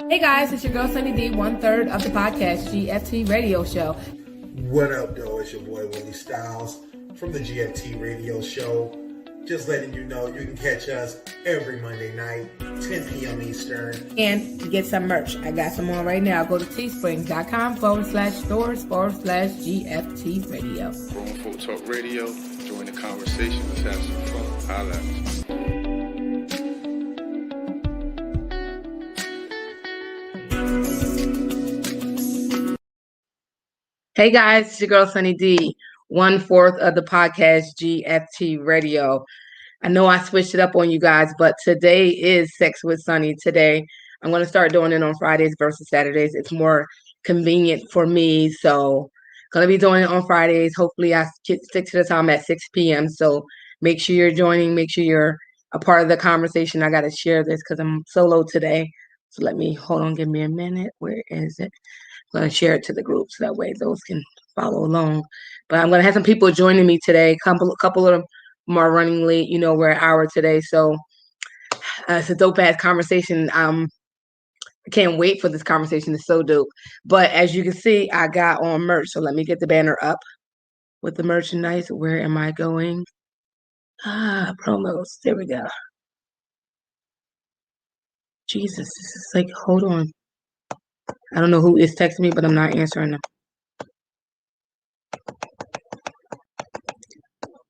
Hey guys, it's your girl Sunny D, 1/3 of the podcast GFT Radio Show. What up, though? It's your boy Willie Styles from the GFT Radio Show. Just letting you know you can catch us every Monday night, 10 p.m. Eastern. And to get some merch, I got some on right now. Go to teespring.com/stores/GFT Radio. Grown Folk Talk Radio. Join the conversation. Let's have some fun. Holla at us. Hey guys, it's your girl Sunny D, 1/4 of the podcast GFT Radio. I know I switched it up on you guys, but today is Sex with Sunny. Today, I'm going to start doing it on Fridays versus Saturdays. It's more convenient for me, so going to be doing it on Fridays. Hopefully, I stick to the time at 6 p.m. So make sure you're joining. Make sure you're a part of the conversation. I got to share this because I'm solo today. So let me, hold on, give me a minute. Where is it? I'm going to share it to the group so that way those can follow along. But I'm going to have some people joining me today. A couple of them are running late. You know, we're an hour today. So it's a dope-ass conversation. I can't wait for this conversation. It's so dope. But as you can see, I got on merch. So let me get the banner up with the merchandise. Where am I going? Promos. There we go. Jesus, this is like, hold on. I don't know who is texting me, but I'm not answering them.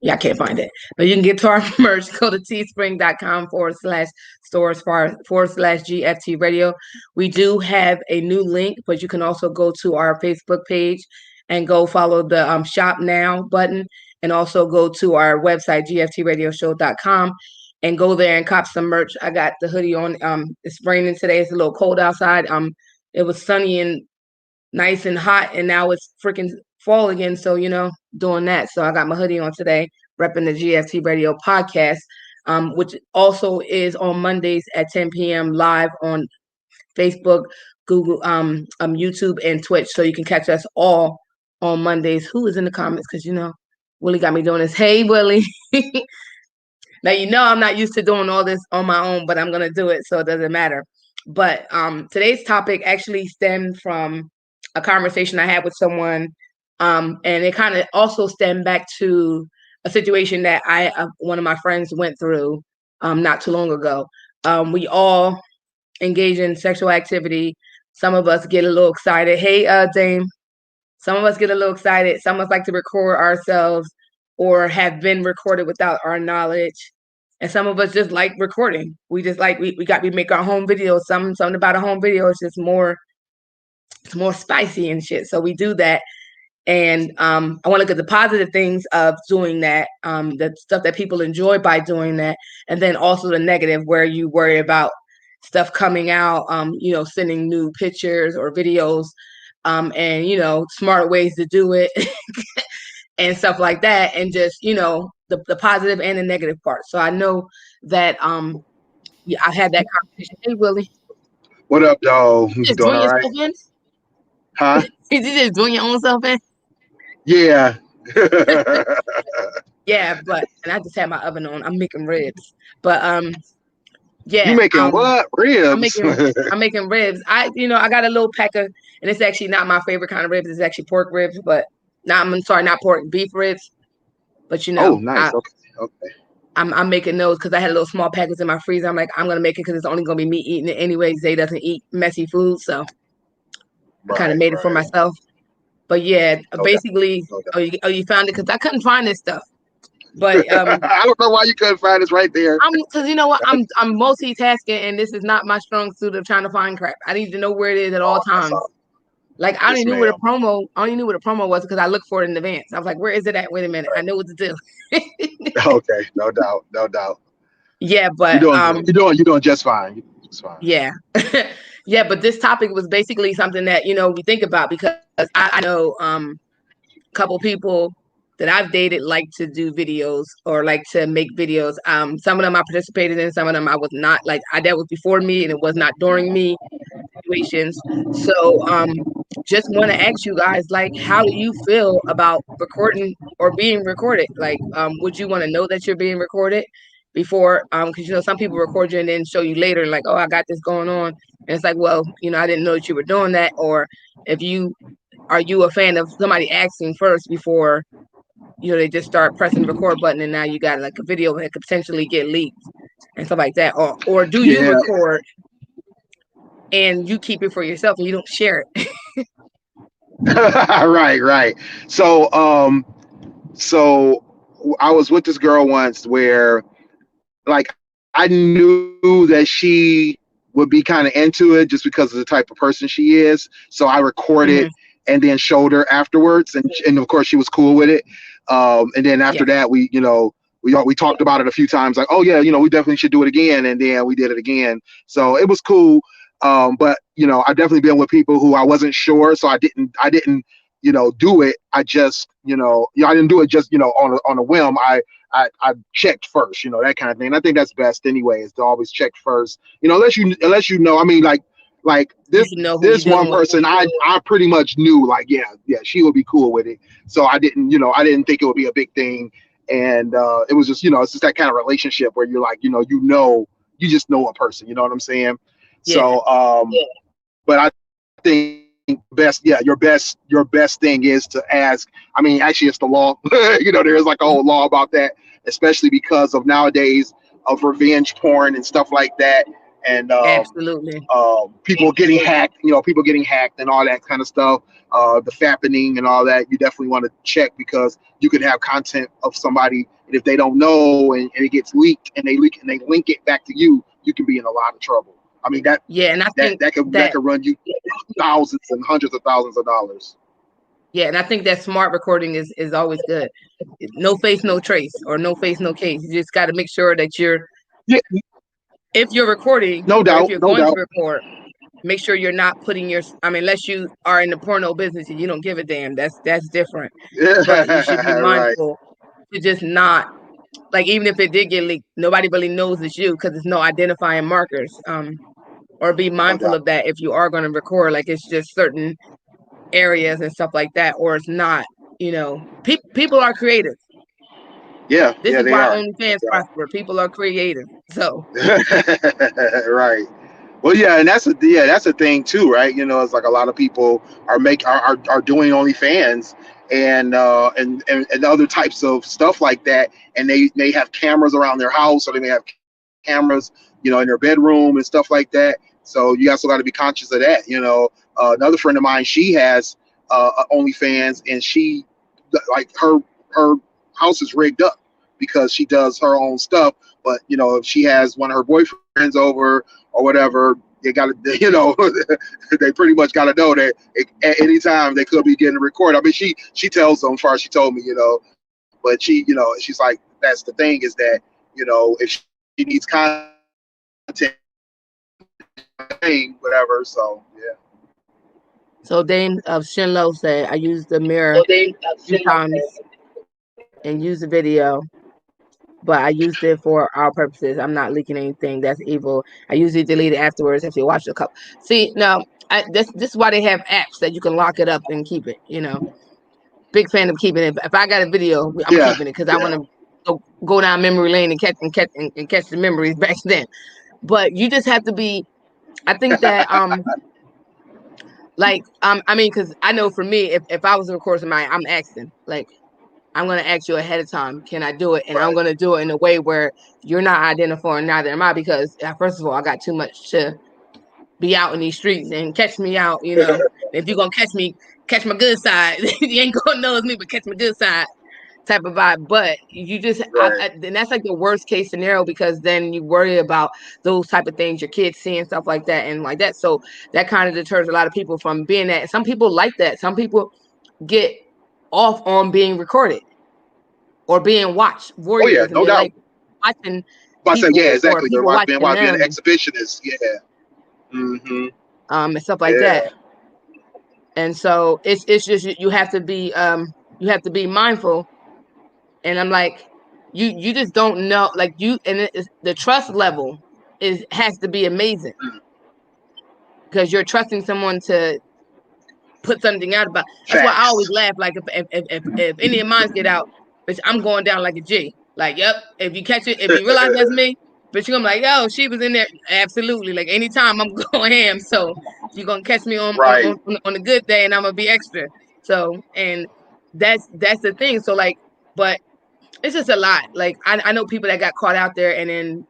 Yeah, I can't find it. But you can get to our merch. Go to teespring.com/stores/GFT Radio. We do have a new link, but you can also go to our Facebook page and go follow the shop now button, and also go to our website, gftradioshow.com, and go there and cop some merch. I got the hoodie on. It's raining today. It's a little cold outside. It was sunny and nice and hot, and now it's freaking fall again. So, you know, doing that. So I got my hoodie on today, repping the GFT Radio podcast, which also is on Mondays at 10 p.m. live on Facebook, Google, YouTube, and Twitch. So you can catch us all on Mondays. Who is in the comments? Because, you know, Willie got me doing this. Hey, Willie. Now, you know, I'm not used to doing all this on my own, but I'm going to do it. So it doesn't matter. But today's topic actually stemmed from a conversation I had with someone, and it kind of also stemmed back to a situation that one of my friends went through not too long ago. We all engage in sexual activity. Some of us get a little excited. Hey, Dame. Some of us get a little excited. Some of us like to record ourselves or have been recorded without our knowledge. And some of us just like recording. We just like, we make our home videos. Something about a home video is just more, it's more spicy and shit. So we do that. And I want to look at the positive things of doing that, the stuff that people enjoy by doing that. And then also the negative where you worry about stuff coming out, you know, sending new pictures or videos, and, you know, smart ways to do it and stuff like that. And just, you know, the positive and the negative part. So I know that yeah, I had that conversation. Hey, Willie. What up, dog? You Just doing doing all right? yourself in? Huh? You just doing your own self in? Yeah. Yeah, and I just had my oven on. I'm making ribs. But yeah. You making what? Ribs? I'm making ribs. I got a little pack of, and it's actually not my favorite kind of ribs. It's actually pork ribs, but not pork, beef ribs. But you know, Oh, nice. Okay. I'm making those because I had a little small packets in my freezer. I'm like, I'm gonna make it because it's only gonna be me eating it anyway. Zay doesn't eat messy food, so I kind of made it for myself. But yeah, basically, you found it because I couldn't find this stuff. But I don't know why you couldn't find this right there. Because you know what, I'm multitasking, and this is not my strong suit of trying to find crap. I need to know where it is at all times. Like I only knew what a promo was because I looked for it in advance. I was like, where is it at? Wait a minute, I know what to do. Okay, no doubt. Yeah, but you're doing just fine. Yeah. Yeah, but this topic was basically something that, you know, we think about because I know a couple people that I've dated like to do videos or like to make videos. Some of them I participated in, some of them I was not. Like that was before me and it was not during me situations. So just want to ask you guys, like, how do you feel about recording or being recorded? Like, would you want to know that you're being recorded before? Because you know, some people record you and then show you later, like, oh, I got this going on. And it's like, well, I didn't know that you were doing that. Or if you are you a fan of somebody asking first before they just start pressing the record button, and now you got like a video that could potentially get leaked and stuff like that. Or do you Yeah. record and you keep it for yourself and you don't share it? Right, right. So I was with this girl once where like I knew that she would be kind of into it just because of the type of person she is. So I recorded Mm-hmm. and then showed her afterwards, and of course she was cool with it. And then after Yeah. that, we talked about it a few times, like, oh yeah, we definitely should do it again, and then we did it again. So it was cool. But I've definitely been with people who I wasn't sure, so I didn't do it. I didn't do it just on a whim. I checked first, that kind of thing. And I think that's best anyway, is to always check first, unless you know. I mean, like You this should know who you're this one dealing with. person, I pretty much knew, like, yeah, she would be cool with it. So I didn't think it would be a big thing, and it was just it's just that kind of relationship where you're like you just know a person, you know what I'm saying? Yeah. So but I think your best thing is to ask. I mean, actually, it's the law. There's like a whole law about that, especially because of nowadays of revenge porn and stuff like that, and Absolutely. people getting hacked and all that kind of stuff. The fappening and all that, you definitely want to check, because you could have content of somebody, and if they don't know, and it gets leaked, and they link it back to you, you can be in a lot of trouble. I mean, that Yeah, and I that think that could that that could run you thousands and hundreds of thousands of dollars. yeah, and I think that smart recording is always good. No face, no trace, or no face, no case. You just got to make sure that Yeah, if you're recording no or if doubt, you're no going to doubt. record, make sure you're not putting I mean, unless you are in the porno business and you don't give a damn, that's different. But you should be Yeah, right. mindful to just not, like, even if it did get leaked, nobody really knows it's you because there's no identifying markers. Or be No mindful doubt. of that if you are going to record, like it's just certain areas and stuff like that, or it's not. People are creative. Yeah, This yeah, is they why are. OnlyFans prosper. People are creative. So Right. Well, yeah, and that's a thing too, right? It's like a lot of people are doing OnlyFans, and other types of stuff like that, and they may have cameras around their house, or they may have cameras, in their bedroom and stuff like that. So you also got to be conscious of that. Another friend of mine, she has OnlyFans, and she, like, her house is rigged up because she does her own stuff. But if she has one of her boyfriends over or whatever, they got to, they pretty much got to know that at any time they could be getting recorded. I mean, she tells them, far as she told me, but she's like, that's the thing, is that if she needs content, whatever. So yeah. So Dame of Shinlo said, I used the mirror a few times and used the video, but I used it for our purposes. I'm not leaking anything. That's evil. I usually delete it afterwards if you watch a couple. See, now this is why they have apps that you can lock it up and keep it. Big fan of keeping it. If I got a video, I'm Yeah, keeping it because I yeah, want to go down memory lane and catch the memories back then. But you just have to be. I think that I mean, because I know for me, if I was to record somebody, I'm asking, like, I'm gonna ask you ahead of time, can I do it? And I'm right. gonna do it in a way where you're not identifying, neither am I, because first of all, I got too much to be out in these streets and catch me out. If you're gonna catch me, catch my good side. You ain't gonna know it's me, but catch my good side type of vibe. But you just, Right. and that's like the worst case scenario, because then you worry about those type of things, your kids seeing stuff like that and like that. So that kind of deters a lot of people from being that. Some people like that. Some people get off on being recorded or being watched, Oh yeah, voyeurs, and no they doubt. like watching But I said, yeah, people or exactly. You're people watching being an them, exhibitionist. Yeah. Hmm. and stuff like Yeah. that. And so it's just you have to be mindful. And I'm like, you just don't know, like, the trust level has to be amazing, because you're trusting someone to put something out about. That's why I always Facts. laugh. Like, if any of mine get out, bitch, I'm going down like a G. Like, yep. If you catch it, if you realize that's me, But you're gonna be like, yo, she was in there. Absolutely. Like anytime I'm going ham. So you're gonna catch me Right. on a good day and I'm gonna be extra. So and that's the thing. So like, but it's just a lot. Like I know people that got caught out there and then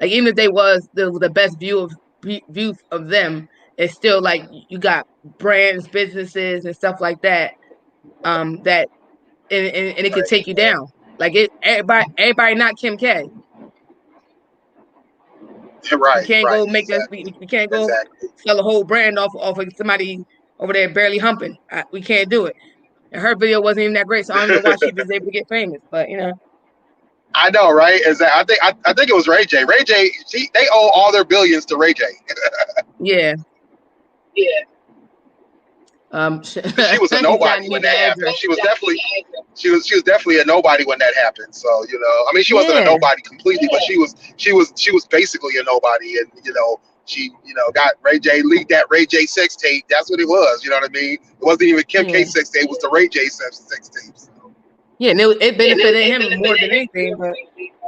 like even if they was the best view of them, it's still like you got brands, businesses and stuff like that that and it could Right. take you down. Like everybody not Kim K. We Right. can't Right. go make us. Exactly. We can't go Exactly. sell a whole brand off of somebody over there barely humping. We can't do it. And her video wasn't even that great, so I don't even know why she was able to get famous. But you know, I know, right? Exactly. I think it was Ray J. Ray J. They owe all their billions to Ray J. yeah. Yeah. Because she was a Yeah, I nobody when need the that happened. address. She was definitely a nobody when that happened. So I mean, she wasn't a Yeah, nobody completely, but she was basically a nobody, and she got Ray J leaked that Ray J sex tape. That's what it was. You know what I mean? It wasn't even Kim K yeah, sex tape. It was the Ray J sex tape. So, yeah. And it benefited him more than anything. But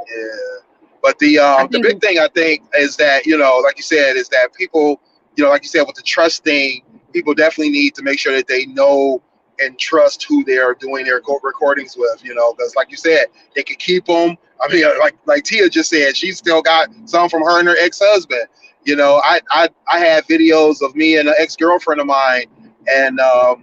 yeah. But I the think, big thing I think is that like you said, is that people, like you said, with the trust thing, people definitely need to make sure that they know and trust who they are doing their recordings with. Because like you said, they could keep them. I mean, like Tia just said, she still got some from her and her ex-husband. I had videos of me and an ex-girlfriend of mine, and I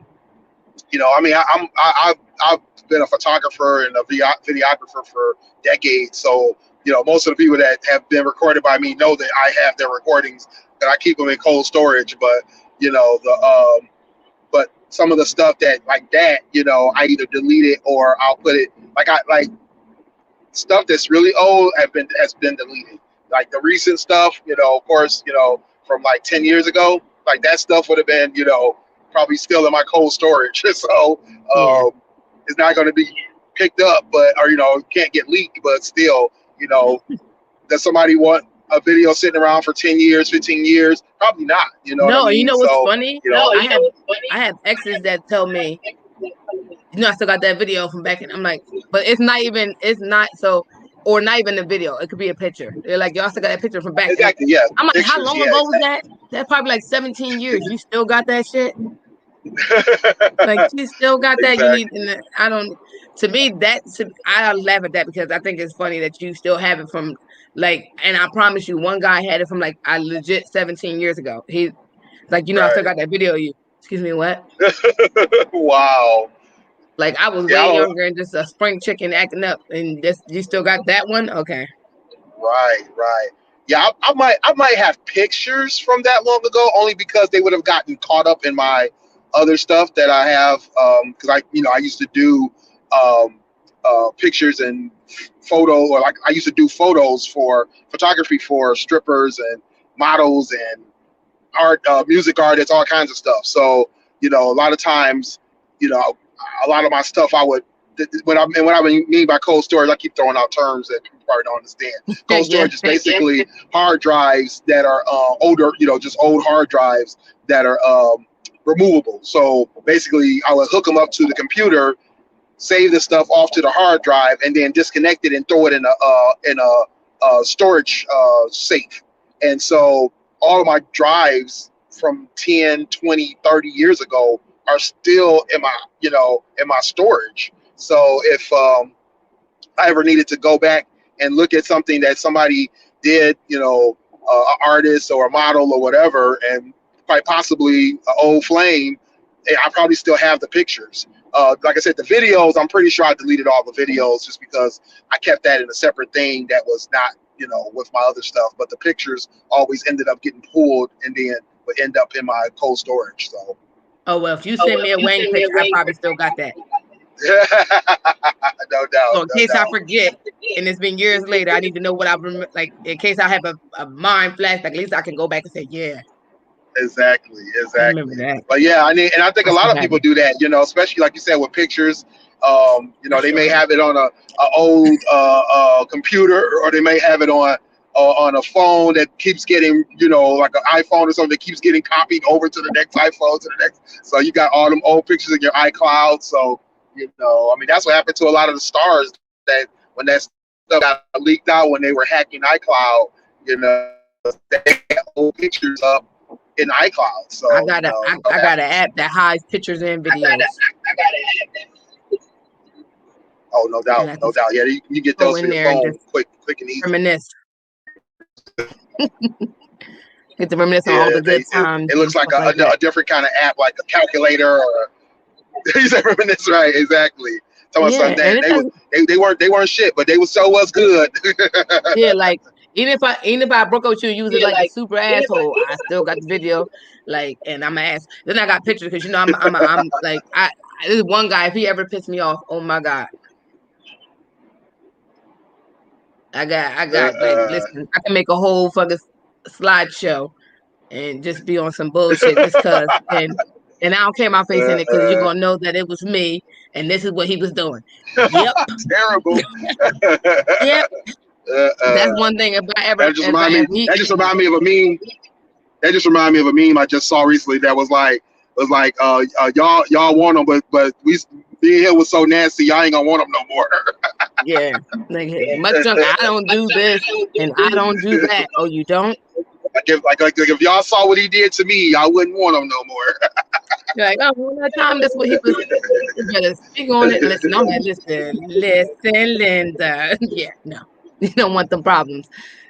mean, I've been a photographer and a videographer for decades. So, most of the people that have been recorded by me know that I have their recordings, and I keep them in cold storage. But, but some of the stuff that like that, I either delete it or I'll put it like stuff that's really old has been deleted. Like the recent stuff, of course, from like 10 years ago, like that stuff would have been, probably still in my cold storage. So yeah, it's not going to be picked up, or can't get leaked, but still, does somebody want a video sitting around for 10 years, 15 years? Probably not. You know what I no. You mean? know what's So, funny? I have exes that tell me, I still got that video from back in. I'm like, but it's not so, or not even a video. It could be a picture. They're like, y'all still got that picture from back. And exactly, yeah. I'm like, how Pictures, long yeah, ago was exactly. that? That's probably like 17 years. You still got that shit? Like, you still got that? You need, Exactly. and I don't, to me, I laugh at that because I think it's funny that you still have it from like, and I promise you, one guy had it from like, I legit 17 years ago. He, like, I still Right. got that video of you. Excuse me, what? Wow. Like I was Yeah, I way don't. younger and just a spring chicken acting up, and just you still got that one? Okay. Right, right. Yeah, I might have pictures from that long ago, only because they would have gotten caught up in my other stuff that I have. Because I used to do um, pictures and photo, or like I used to do photos for photography for strippers and models and art, music artists, all kinds of stuff. So a lot of times, a lot of my stuff I would. When I mean by cold storage, I keep throwing out terms that people probably don't understand. Cold Yeah. storage is basically hard drives that are older, just old hard drives that are removable. So basically, I would hook them up to the computer, save the stuff off to the hard drive, and then disconnect it and throw it in a storage safe. And so all of my drives from 10, 20, 30 years ago are still in my storage. So if I ever needed to go back and look at something that somebody did, an artist or a model or whatever, and quite possibly an old flame, I probably still have the pictures. Like I said, the videos, I'm pretty sure I deleted all the videos just because I kept that in a separate thing that was not, with my other stuff. But the pictures always ended up getting pulled and then would end up in my cold storage. So, Oh well, if you send me a Wayne picture, I probably still got that. no doubt, So in no case I doubt. forget, and it's been years later, I need to know what I remember. Like in case I have a mind flashback, at least I can go back and say, yeah, Exactly, I remember exactly. that. But yeah, I think I a lot still of have people it. do that, especially like you said with pictures. I They sure may have. have it on a old computer, or they may have it on a phone that keeps getting, like an iPhone or something that keeps getting copied over to the next iPhone, to the next. So you got all them old pictures in your iCloud. So I mean, that's what happened to a lot of the stars that when that stuff got leaked out when they were hacking iCloud. You know, they had old pictures up in iCloud. I So got a I got an app that hides pictures and videos, oh, no and doubt, I can no doubt. Yeah, you get go those for in your there and phone just quick and easy. reminisce. Get to reminisce on all Yeah, the good times it and looks like stuff like that. a different kind of app, like a calculator or you said reminisce, right? Exactly. Talking about Yeah, something and that it does. they weren't shit, but they was so was good. Yeah, like even if I broke up with you, you was like a super asshole. I still got the video, like, and I'm an ass. Then I got pictures because you know I'm like this is one guy. If he ever pissed me off, oh my god, I got like uh, listen, I can make a whole fucking slideshow and just be on some bullshit just cause and I don't care my face in it because you're uh, gonna know that it was me and this is what he was doing. Yep, terrible. yep. That's uh, one thing. If I ever that just remind me. if he That just remind me of a meme. That just remind me of a meme I just saw recently. That was like y'all want them, but we being here was so nasty. Y'all ain't gonna want them no more. yeah, like much junk. I don't do this and I don't do that. Oh, you don't? like if y'all saw what he did to me, y'all wouldn't want him no more. You're like, oh, one that time that's what he was. You better speak on it. Listen, I'm like, listen, Linda. Yeah, no, you don't want them problems.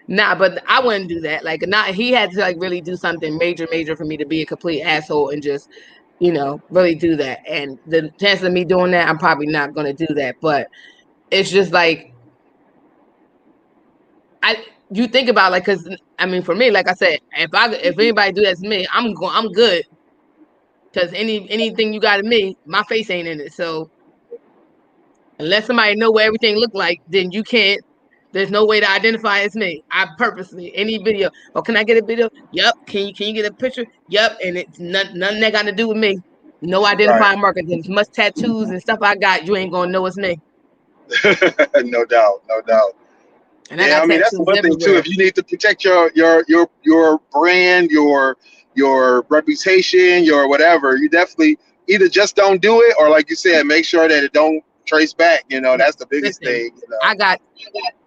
Nah, but I wouldn't do that. Like, not he had to like really do something major for me to be a complete asshole and just, really do that. And the chance of me doing that, I'm probably not going to do that. But it's just like you think about like because I mean for me, like I said, if anybody do that to me, I'm good because anything you got in me, my face ain't in it. So unless somebody know what everything look like, then you can't. There's no way to identify as me. I purposely any video. Oh, can I get a video? Yep. Can you get a picture? Yep. And it's nothing that got to do with me. No Right. identifying markers. And as much tattoos and stuff I got, you ain't gonna know it's me. No doubt, no doubt. And I Yeah, got I mean that's the tattoos one thing too. everywhere. If you need to protect your brand, your reputation, your whatever, you definitely either just don't do it or like you said, make sure that it don't trace back. You know, No, that's the biggest listen, thing. You know. I got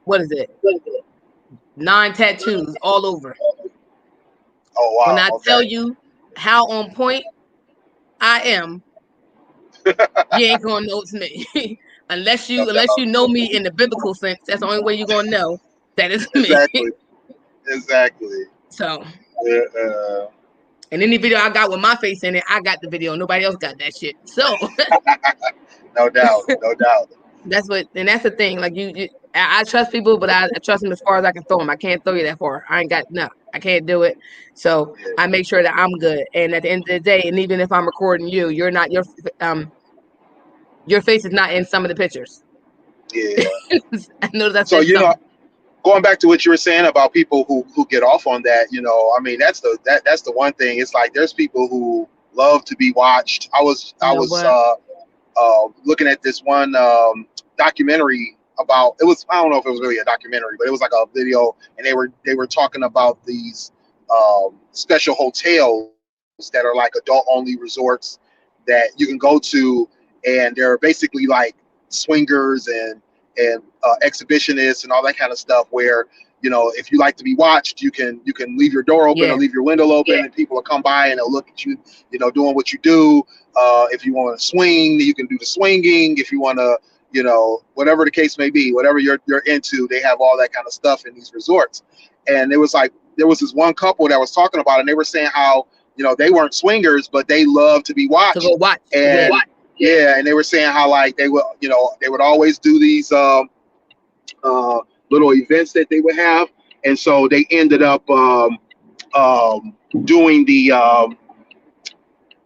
what is it? 9 tattoos all over. Oh When wow. I tell Okay. you how on point I am, you ain't gonna know it's me. No unless you doubt. know me in the biblical sense, that's the only way you're gonna know that it's me. Exactly. Exactly. So Uh, and any video I got with my face in it, I got the video. Nobody else got that shit. So no doubt. No doubt. that's the thing. Like I trust people, but I trust them as far as I can throw them. I can't throw you that far. I can't do it. So Yeah. I make sure that I'm good. And at the end of the day, and even if I'm recording you, you're not your face is not in some of the pictures. Yeah. I know that So said something. going back to what you were saying about people who get off on that, I mean that's the one thing. It's like there's people who love to be watched. You I know was what? looking at this one documentary about it was I don't know if it was really a documentary, but it was like a video, and they were talking about these special hotels that are like adult only resorts that you can go to, and they're basically like swingers and exhibitionists and all that kind of stuff where if you like to be watched you can leave your door open or Yeah. leave your window open, and people will come by and they'll look at you doing what you do. If you want to swing, you can do the swinging. If you want to whatever the case may be, whatever you're into, they have all that kind of stuff in these resorts. And it was like there was this one couple that was talking about it, and they were saying how they weren't swingers but they love to be To go watched. watch. And Yeah. yeah, and they were saying how like they would always do these uh, little events that they would have, and so they ended up doing the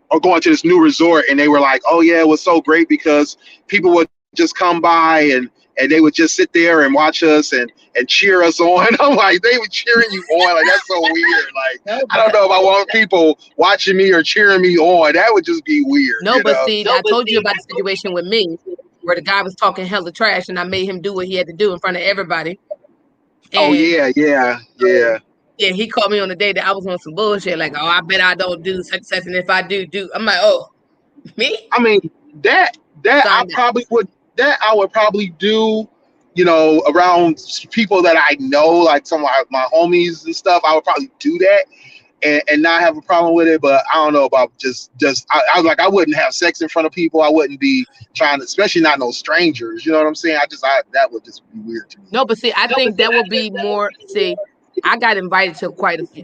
or going to this new resort, and they were like, oh yeah, it was so great because people would just come by and they would just sit there and watch us and cheer us on. I'm like, they were cheering you on, like that's so weird. Like No, I don't but know if I want people watching me or cheering me on. That would just be weird, no, but see, I told you about the situation with me where the guy was talking hella trash and I made him do what he had to do in front of everybody. Oh And yeah. yeah, he called me on the day that I was on some bullshit, like, oh, I bet I don't do such, and if I do. I'm like, oh, me? I mean that I Signed up. probably would, that I would probably do, around people that I know, like some of my homies and stuff, I would probably do that and not have a problem with it. But I don't know about I was like, I wouldn't have sex in front of people. I wouldn't be trying to, especially not no strangers. You know what I'm saying? That would just be weird to me. No, but see, I think that would be more. See, I got invited to quite a few,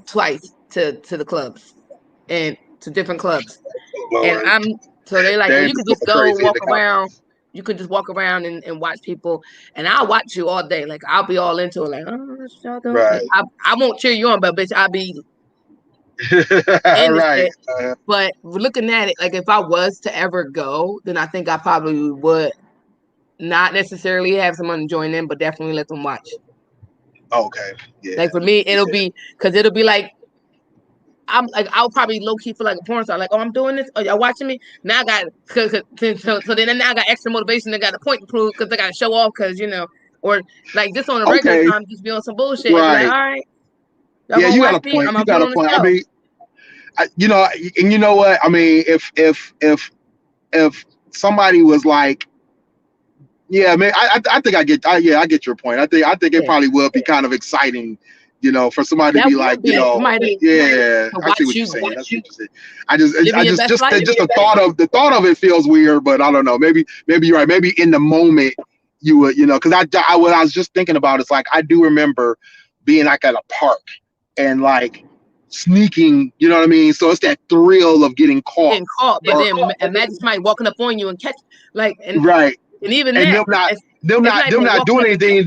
twice to the clubs and to different clubs, and Lord, so they like, well, they're you just could going just go crazy in walk the around. comments. You could just walk around and watch people, and I'll watch you all day. Like I'll be all into it. Like, oh, what y'all doing? Like, Right. I won't cheer you on, but bitch, I'll be in the Right. shit. But looking at it, like if I was to ever go, then I think I probably would not necessarily have someone join in, but definitely let them watch. Okay. Yeah. Like for me, it'll Yeah. be because it'll be like I'll probably low key feel like a porn star. Like, oh, I'm doing this. Oh, y'all watching me? Now I got so then now I got extra motivation. I got a point to prove because I got to show off because or like just on a regular Okay. time, just be on some bullshit and be like, Right. all right, y'all Yeah, gonna you got watch a me? point. I'm You gonna put got a on the point. I show. mean, and you know what? I mean, if somebody was like, yeah, man, I think I get your point. I think it Yeah, probably would be kind of exciting, for somebody to that be like, would be somebody yeah, to I see watch what you're you saying. That's interesting. I just, living I your just, best just, life. just the thought of it feels weird, but I don't know. Maybe you're right. Maybe in the moment you would, because what I was just thinking about is like I do remember being like at a park and like sneaking, you know what I mean? So it's that thrill of getting caught, Getting caught, but or then imagine somebody walking up on you and catch like right. and even And that it's not them even not walking doing up and anything,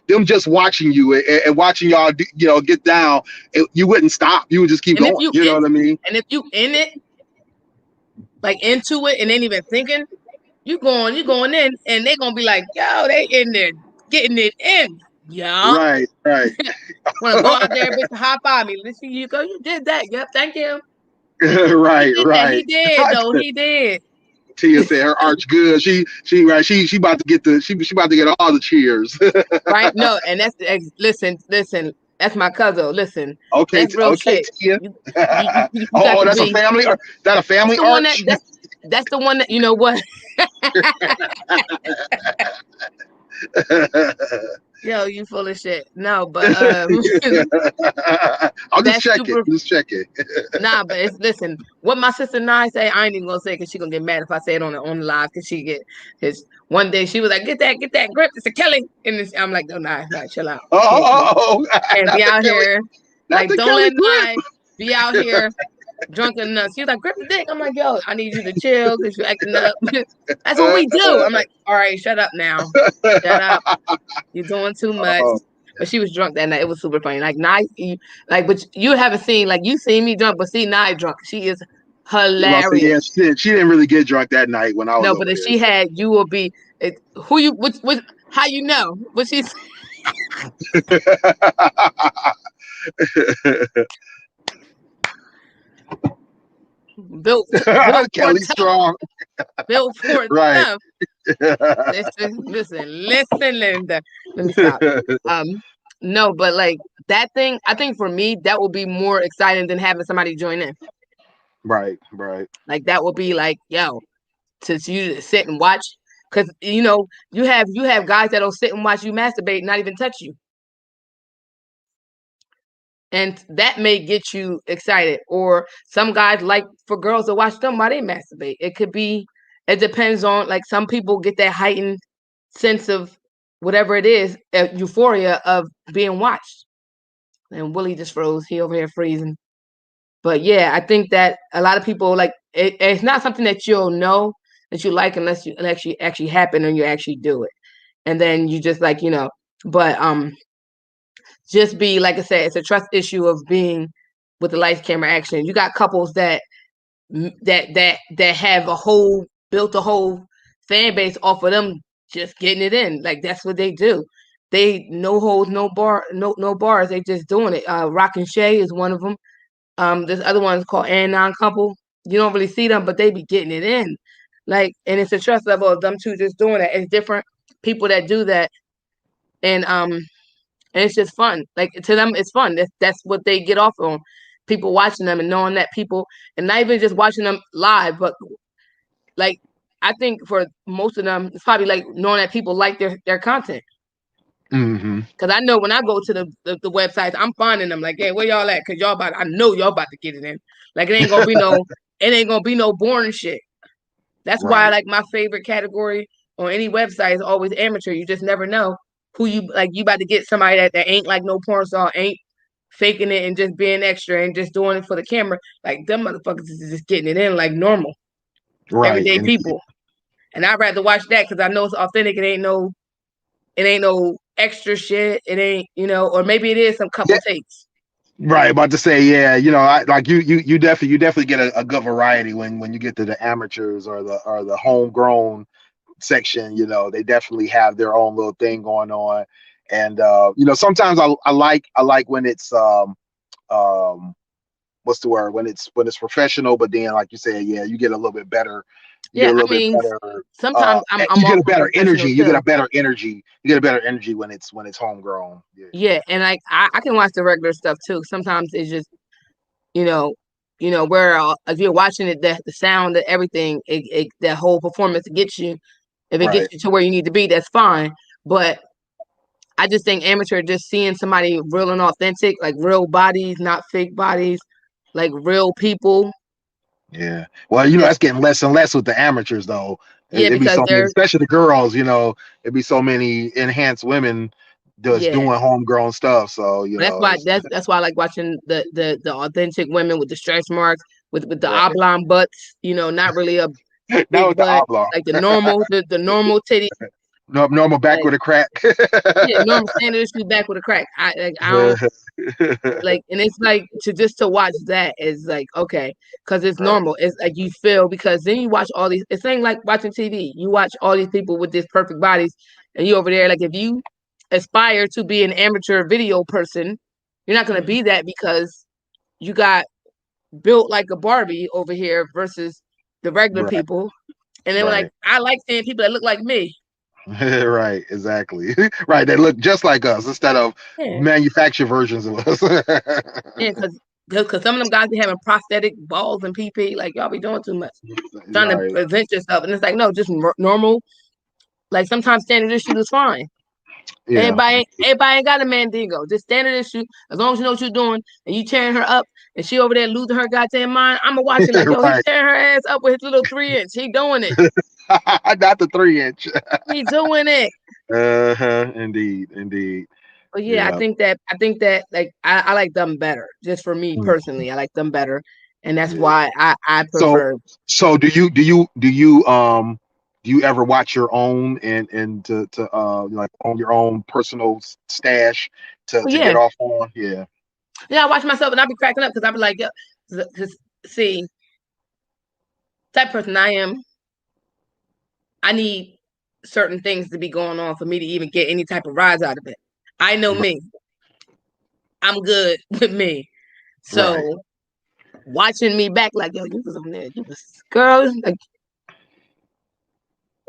them just watching you and watching y'all get down. You wouldn't stop, you would just keep and if going, you you know what I mean? in it like into it and ain't even thinking, you going in and they gonna be like, yo, they in there getting it in. Yeah. Right. Wanna go out there, bitch, high five me. Listen, you go, you did that. Yep, thank you. He did that. He Right. did though. He did. Tia said her arch good. She about to get she about to get all the cheers. Right? No, and listen, that's my cousin. Listen, Okay, that's real okay, shit. Tia. You got Oh, to that's a be family, or that a that's family the one arch? that's the one that you know what? Yo, you full of shit. No, but I'll just that's check it. super. Just check it. Nah, but listen. What my sister and I say, I ain't even gonna say because she gonna get mad if I say it on the live because because one day she was like, get that grip, it's a Kelly, and I'm like, no, nah, chill out, Oh, can't be not the out Kelly, here not like the don't Kelly let grip. Nye be out here drunk and nuts. She was like, grip the dick. I'm like, yo, I need you to chill because you're acting up. That's what we do. I'm like, all right, shut up now, shut up. You're doing too much. Oh, But she was drunk that night. It was super funny. Like night, but you haven't seen like you seen me drunk, but see Nye drunk. She is well, so hilarious. yeah, she didn't really get drunk that night when I was No, but over if there. she had, you will be who you which how you know? What she's built for Kelly tough, Strong, built for right? tough. Listen, Linda. Let me stop. Um, no, but like that thing, I think for me that would be more exciting than having somebody join in. Right. Like that would be like, yo, to you to sit and watch, because you have guys that'll sit and watch you masturbate, not even touch you, and that may get you excited. Or some guys like for girls to watch them while they masturbate. It could be. It depends on like some people get that heightened sense of whatever it is, euphoria of being watched. And Willie just froze. He over here freezing. But yeah, I think that a lot of people like it's not something that you'll know that you like unless you actually happen and you actually do it. And then you just like, but just be like I said, it's a trust issue of being with the lights, camera, action. You got couples that have built a whole fan base off of them just getting it in. Like that's what they do. They no holds, no bars. They just doing it. Rock and Shay is one of them. This other one's called Anon Couple. You don't really see them, but they be getting it in. Like, and it's a trust level of them two just doing it. It's different people that do that, and it's just fun. Like to them, it's fun. That's what they get off on. People watching them and knowing that people, and not even just watching them live, but like I think for most of them, it's probably like knowing that people like their content. Mm-hmm. Because I know when I go to the websites, I'm finding them like, hey, where y'all at? Because I know y'all about to get it in. Like it ain't gonna be no boring shit. That's why Right. like my favorite category on any website is always amateur. You just never know who you like. You about to get somebody that ain't like no porn star, ain't faking it and just being extra and just doing it for the camera. Like them motherfuckers is just getting it in like normal, Right. everyday And people. And I'd rather watch that because I know it's authentic. It ain't no extra shit. It ain't, or maybe it is some couple yeah, takes. right. About to say, yeah, I like you definitely get a good variety when you get to the amateurs or the homegrown section. They definitely have their own little thing going on. And sometimes I like when it's um what's the word, when it's professional, but then like you said, yeah, you get a little bit better. You get Yeah, a I little bit mean, better. sometimes I'm You get a also better energy. professional You get too. a better energy. You get a better energy when it's homegrown. Yeah. Yeah, and like I can watch the regular stuff too. Sometimes it's just you know, where if you're watching it, the sound, everything, that whole performance gets you. If it gets Right. you to where you need to be, that's fine. But I just think amateur, just seeing somebody real and authentic, like real bodies, not fake bodies, like real people. Yeah. Well, Just that's getting less and less with the amateurs, though. yeah, It'd be because so many, they're especially the girls. It'd be so many enhanced women just yeah. doing homegrown stuff. So That's why that's why I like watching the authentic women with the stretch marks, with the right. oblong butts. Not really a Now big with the butt, oblong, like the normal titty. normal back Like with a crack. yeah, normal standard issue back with a crack. I don't like, and it's like to watch that is like okay, because it's Right. normal. It's like you feel because then you watch all these. It's ain't like watching TV. You watch all these people with this perfect bodies, and you over there like if you aspire to be an amateur video person, you're not gonna be that because you got built like a Barbie over here versus the regular Right. people. And then like Right. I like seeing people that look like me. Right. Exactly. Right. They look just like us instead of Yeah, manufactured versions of us. yeah, because some of them guys be having prosthetic balls and PP. Like y'all be doing too much, trying to Right. present yourself, and it's like no, just normal. Like sometimes standard issue is fine. Yeah. Everybody ain't got a mandingo. Just standard issue. As long as you know what you're doing and you tearing her up and she over there losing her goddamn mind, I'ma watch it like, yo, he Right. tearing her ass up with his little 3 inch. He doing it. Not the 3 inch. He doing it. Uh-huh. Indeed. Indeed. But yeah, Yeah. I think that like I like them better. Just for me Mm, personally, I like them better. And that's yeah. why I So prefer. so do you ever watch your own and to like on your own personal stash Oh to yeah. get off on? Yeah. Yeah, I watch myself and I be cracking up because I be like, yo, because see, type person I am, I need certain things to be going on for me to even get any type of rise out of it. I know Right. me. I'm good with me. Right. So watching me back like, yo, you was on there. You was girl, like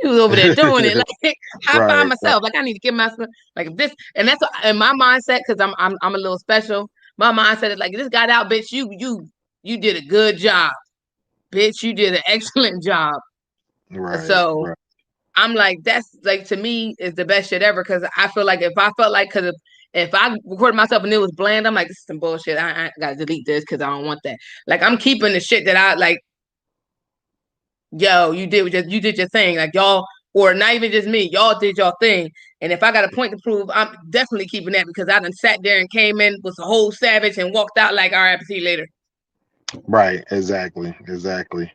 you was over there doing it. Like I find Right. Right. myself like I need to give myself like if this and that's what, in my mindset because I'm a little special. My mindset is like this got out, bitch. You did a good job, bitch. You did an excellent job. Right. So Right. I'm like, that's like to me is the best shit ever because I feel like if I felt like because if I recorded myself and it was bland, I'm like, this is some bullshit. I gotta delete this because I don't want that. Like I'm keeping the shit that I like. Yo, you did your thing. Like y'all, or not even just me, y'all did your thing. And if I got a point to prove, I'm definitely keeping that because I done sat there and came in was a whole savage and walked out like, all right, see you later. Right. Exactly. Exactly.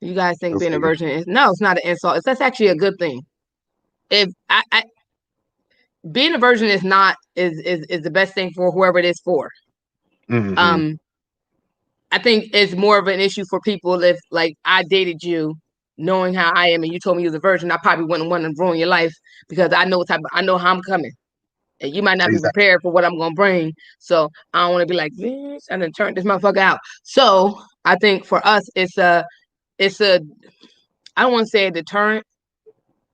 You guys think That's being a good. virgin is no, it's not an insult. That's actually a good thing. If I being a virgin is not is the best thing for whoever it is for. Hmm. Um, I think it's more of an issue for people if like I dated you, knowing how I am, and you told me you was a virgin, I probably wouldn't want to ruin your life because I know how I'm coming. And you might not be Exactly. prepared for what I'm gonna bring. So I don't want to be like, bitch, I done turned this motherfucker out. So I think for us it's a I don't want to say a deterrent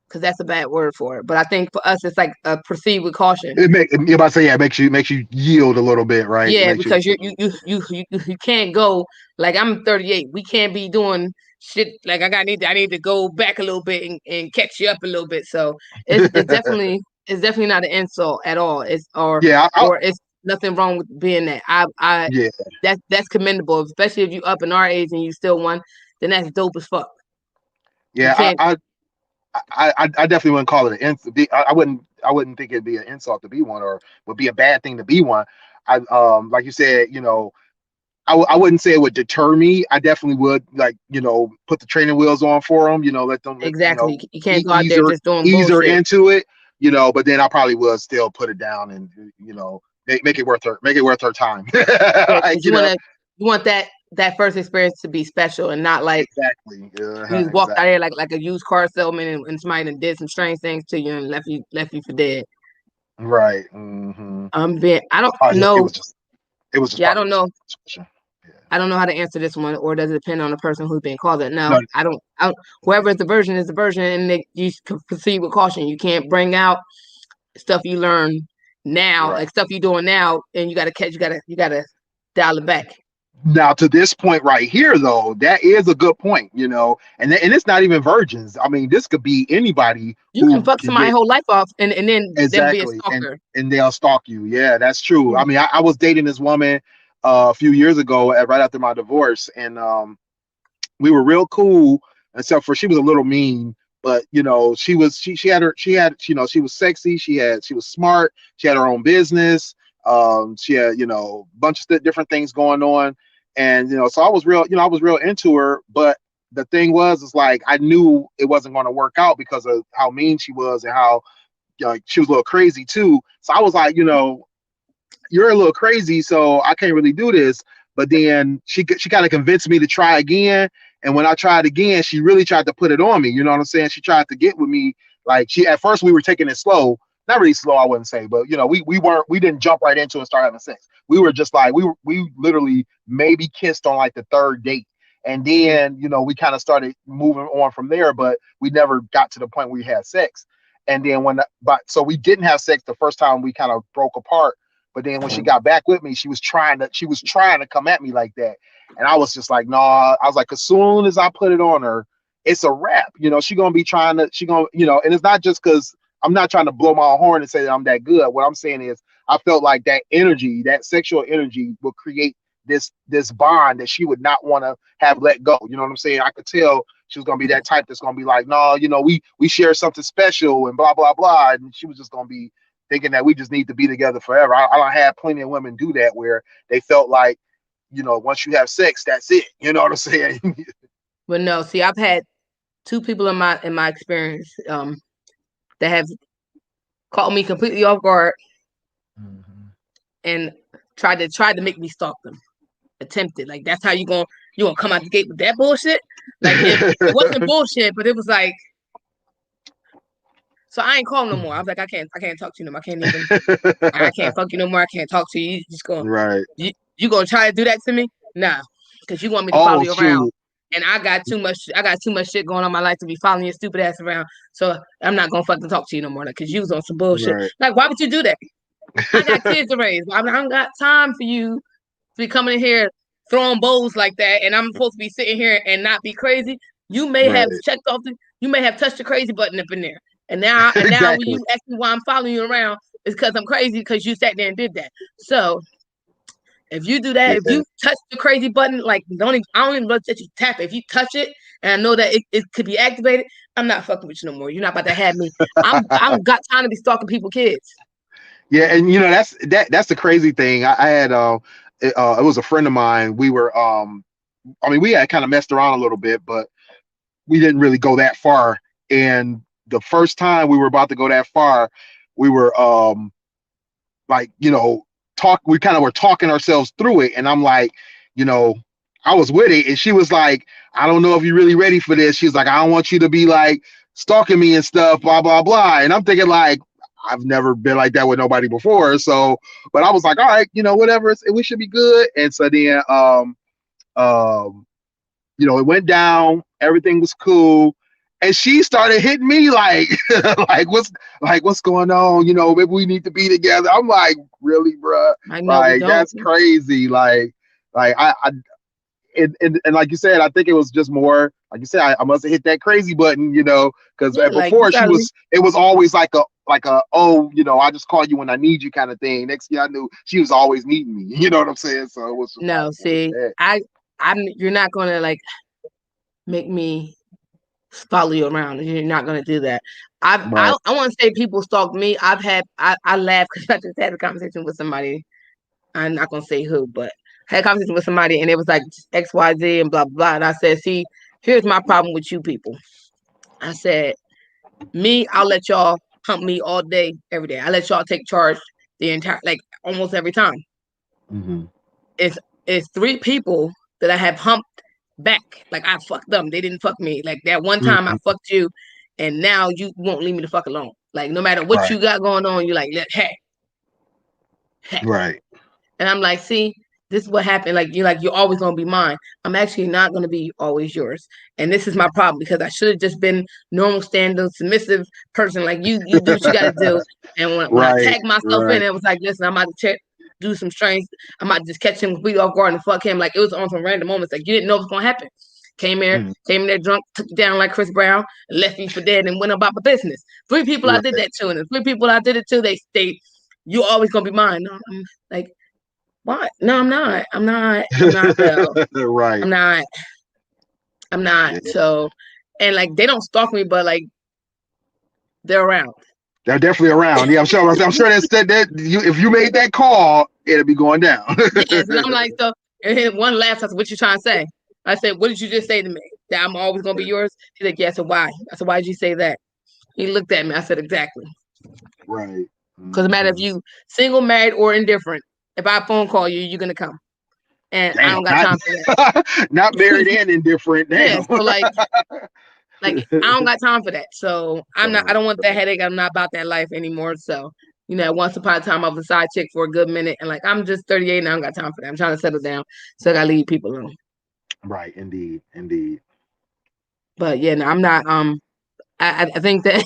because that's a bad word for it. But I think for us it's like a proceed with caution. You about to say, yeah, it makes you yield a little bit, right? It Yeah, makes you because you can't go like I'm 38. We can't be doing shit, like I need to go back a little bit and catch you up a little bit. So it's definitely not an insult at all. It's Yeah, or it's nothing wrong with being that. I yeah, that's commendable, especially if you up in our age and you still one, then that's dope as fuck. You yeah. can't I definitely wouldn't call it an insult. I wouldn't think it'd be an insult to be one, or would be a bad thing to be one. I like you said, I wouldn't say it would deter me. I definitely would, like, put the training wheels on for them. Let them, exactly. You can't go out ease there her just doing ease her bullshit. into it. But then I probably would still put it down and make it worth her time. Yeah, Like, because you want that first experience to be special and not like exactly, you just walked out exactly, here like a used car salesman and somebody done did some strange things to you and left you for dead. right. Hmm. I don't Oh, know. it was just Yeah, I part of don't know. the discussion. Yeah. I don't know how to answer this one, or does it depend on the person who's being called it? No, No, I don't. Whoever is the version, and you proceed with caution. You can't bring out stuff you learn now, right. like stuff you're doing now, and you got to catch. You got to dial it back. Now, to this point right here, though, that is a good point, and it's not even virgins. I mean, this could be anybody You can who fuck can somebody's get. whole life off, and then them be a Exactly, and stalker. they'll stalk you. Yeah, that's true. Yeah. I mean, I was dating this woman a few years ago, right after my divorce, and we were real cool, except for she was a little mean. But she was sexy. She was smart. She had her own business. She had a bunch of different things going on, and so I was real into her. But the thing was, is like I knew it wasn't going to work out because of how mean she was and how like she was a little crazy too. So I was like, you're a little crazy, so I can't really do this. But then she kind of convinced me to try again. And when I tried again, she really tried to put it on me. You know what I'm saying? She tried to get with me. Like at first we were taking it slow, not really slow, I wouldn't say, but we didn't jump right into it and start having sex. We were just like we literally maybe kissed on like the third date. And then, we kind of started moving on from there, but we never got to the point where we had sex. And then so we didn't have sex the first time we kind of broke apart. But then when she got back with me, she was trying to come at me like that. And I was just like, nah, I was like, as soon as I put it on her, it's a wrap. She gonna be and it's not just because I'm not trying to blow my horn and say that I'm that good. What I'm saying is I felt like that energy, that sexual energy will create this bond that she would not want to have let go. You know what I'm saying? I could tell she was gonna be that type that's gonna be like, no, we share something special and blah, blah, blah. And she was just gonna be thinking that we just need to be together forever. I had plenty of women do that where they felt like, once you have sex, that's it. You know what I'm saying? But no, see, I've had two people in my experience that have caught me completely off guard and tried to make me stalk them. Attempted. Like that's how you gonna come out the gate with that bullshit? Like it wasn't bullshit, but it was like, so I ain't calling no more. I was like, I can't talk to you no more. I can't fuck you no more. I can't talk to you. You just gonna Right. you gonna try to do that to me? Nah. Because you want me to follow Oh, you around. shoot. And I got too much shit going on in my life to be following your stupid ass around. So I'm not gonna fucking talk to you no more. Because you was on some bullshit. Right. Like, why would you do that? I got kids to raise. I don't got time for you to be coming in here throwing bowls like that, and I'm supposed to be sitting here and not be crazy. You may have Right. you may have touched the crazy button up in there. And now when Exactly. you ask me why I'm following you around, it's because I'm crazy because you sat there and did that. So if you do that, if Yeah. you touch the crazy button, like I don't even let you tap it. If you touch it and I know that it could be activated, I'm not fucking with you no more. You're not about to have me. I'm got time to be stalking people kids. Yeah, and that's the crazy thing. I had it was a friend of mine. We were I mean, we had kind of messed around a little bit, but we didn't really go that far. And the first time we were about to go that far, we were like, we kind of were talking ourselves through it. And I'm like, you know, I was with it. And she was like, I don't know if you're really ready for this. She's like, I don't want you to be like stalking me and stuff, blah, blah, blah. And I'm thinking like, I've never been like that with nobody before. So, but I was like, all right, whatever, we should be good. And so then, um, it went down, everything was cool. And she started hitting me like, what's going on? Maybe we need to be together. I'm like, really, bruh? I know we Like, don't. that's crazy. Like I and like you said, I think it was just more like you said. I must have hit that crazy button, because Yeah, like you before gotta leave. it was always like a oh, I just call you when I need you kind of thing. Next thing I knew, she was always needing me. You know what I'm saying? So it was just like, No, what is see, that? I'm you're not gonna like make me follow you around. You're not gonna do that. Right. I want to say people stalk me. I laugh because I just had a conversation with somebody. I'm not gonna say who, but I had a conversation with somebody and it was like XYZ and blah blah blah. And I said, see, here's my problem with you people. I said, me, I'll let y'all hump me all day, every day. I let y'all take charge the entire like almost every time. Mm-hmm. It's it's three people that I have humped back. Like I fucked them. They didn't fuck me. Like that one time I Mm-hmm. fucked you and now you won't leave me the fuck alone. Like no matter what Right. you got going on, you're like, hey. Right. And I'm like, see, this is what happened. You're always gonna be mine. I'm actually not gonna be always yours. And this is my problem because I should have just been normal standard, submissive person. Like you do what you gotta do. And when I Right. tagged myself in, Right. it was like, listen, I'm about to do some strange. I might just catch him completely off guard and fuck him. Like it was on some random moments. Like you didn't know what was gonna happen. Mm. Came in there drunk, took you down like Chris Brown, left me for dead, and went about my business. Three people I did Right. that to, and the three people I did it to, they you always gonna be mine. No, I'm like, what? No, I'm not. I'm not. I'm not though. Right. I'm not. I'm not. Yeah. So, and like they don't stalk me, but like they're around. They're definitely around. Yeah, I'm sure. I'm sure that you, if you made that call, it'll be going down. Yes, and I'm like, so. And then one laughs. I said, "What you trying to say?" I said, "What did you just say to me? That I'm always gonna be yours?" He's like, "Yeah." So why? I said, "Why did you say that?" He looked at me. I said, "Exactly." Right. Because no matter if Hmm. you single, married, or indifferent, if I phone call you, you're gonna come, and I Damn. don't got Not time for not married that. and indifferent. Yeah. Damn. So like I don't got time for that. So I'm not. I Right. don't want that headache. I'm not about that life anymore. So once upon a time I was a side chick for a good minute, and like I'm just 38 and I don't got time for that. I'm trying to settle down, so I gotta leave people alone. Right. Indeed. Indeed. But yeah, no, I'm not. I think that,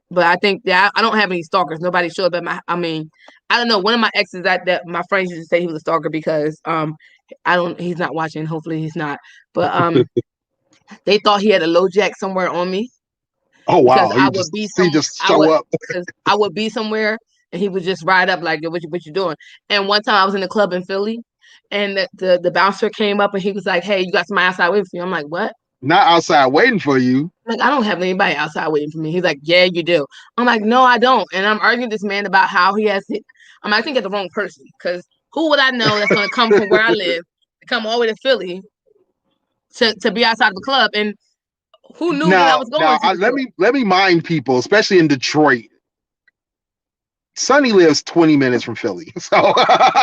but I think that I don't have any stalkers. Nobody showed up. I mean, I don't know. One of my exes that my friends used to say he was a stalker because I don't. He's not watching. Hopefully he's not. But they thought he had a low jack somewhere on me. Oh Because wow. He just show up. I would be somewhere and he would just ride up like, what you doing? And one time I was in a club in Philly and the bouncer came up and he was like, hey, you got somebody outside waiting for you. I'm like, what? Not outside waiting for you. Like, I don't have anybody outside waiting for me. He's like, yeah, you do. I'm like, no, I don't. And I'm arguing with this man about how he has it. I think it's the wrong person because who would I know that's going to come from where I live, to come all the way to Philly to be outside of the club? And who knew that I Now, was going to the let club? me mind people, especially in Detroit. Sonny lives 20 minutes from Philly, so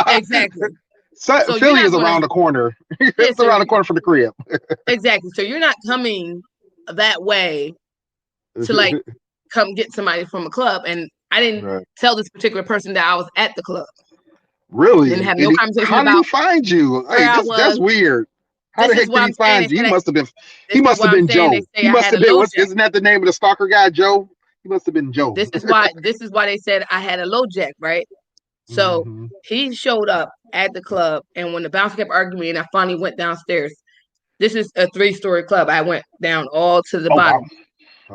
Exactly. So you're Philly not is going around to, the corner. yeah, It's so around the corner from the crib. exactly. So you're not coming that way to like come get somebody from a club. And I didn't Right. tell this particular person that I was at the club. Didn't Really? have no conversation How did he about find you? where Hey, I that's was. weird. How the This is heck what did I'm he saying. find you? He This is must what have I'm been saying. They Joe. say He I must had have a been low what's jack. isn't that the name of the stalker guy, Joe? He must have been Joe. This is why they said I had a low jack, right? So Hmm. he showed up at the club, and when the bouncer kept arguing, and I finally went downstairs. This is a 3-story club. I went down all to the Oh wow. bottom,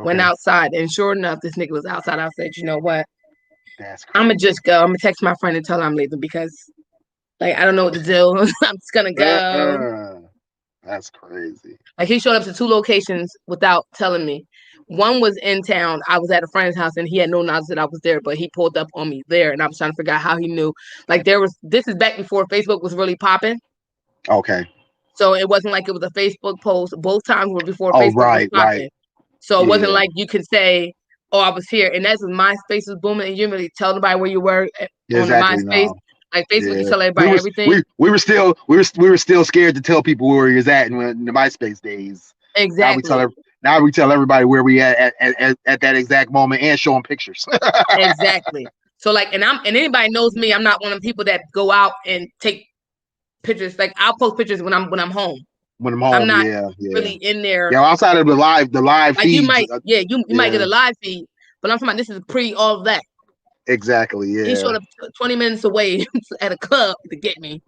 went Okay. outside, and sure enough, this nigga was outside. I said, you know what? That's I'm gonna crazy. just go. I'm gonna text my friend and tell her I'm leaving because, like, I don't know what to do. I'm just gonna go. Uh-uh. That's crazy. Like, he showed up to 2 locations without telling me. One was in town. I was at a friend's house and he had no knowledge that I was there, but he pulled up on me there, and I was trying to figure out how he knew. Like, there was. This is back before Facebook was really popping, Okay. so it wasn't like it was a Facebook post. Both times were before Oh Facebook was right, right. popping, so it wasn't Yeah. like you could say, "Oh, I was here." And that's when MySpace was booming, and you didn't really tell nobody where you were on the Exactly. MySpace. No. Like Facebook, you Yeah, tell everybody everything. we were still scared to tell people where we was at in the MySpace days. Now we tell Exactly. now we tell everybody where we at that exact moment and show them pictures. Exactly. So like, and anybody knows me. I'm not one of the people that go out and take pictures. Like I'll post pictures when I'm home. When I'm I'm home, not yeah, yeah, really in there. yeah. Outside of the live Like you feeds, might, yeah, you might get yeah, a live feed, but I'm talking about this is pre all of that. exactly, He yeah. showed up 20 minutes away at a club to get me.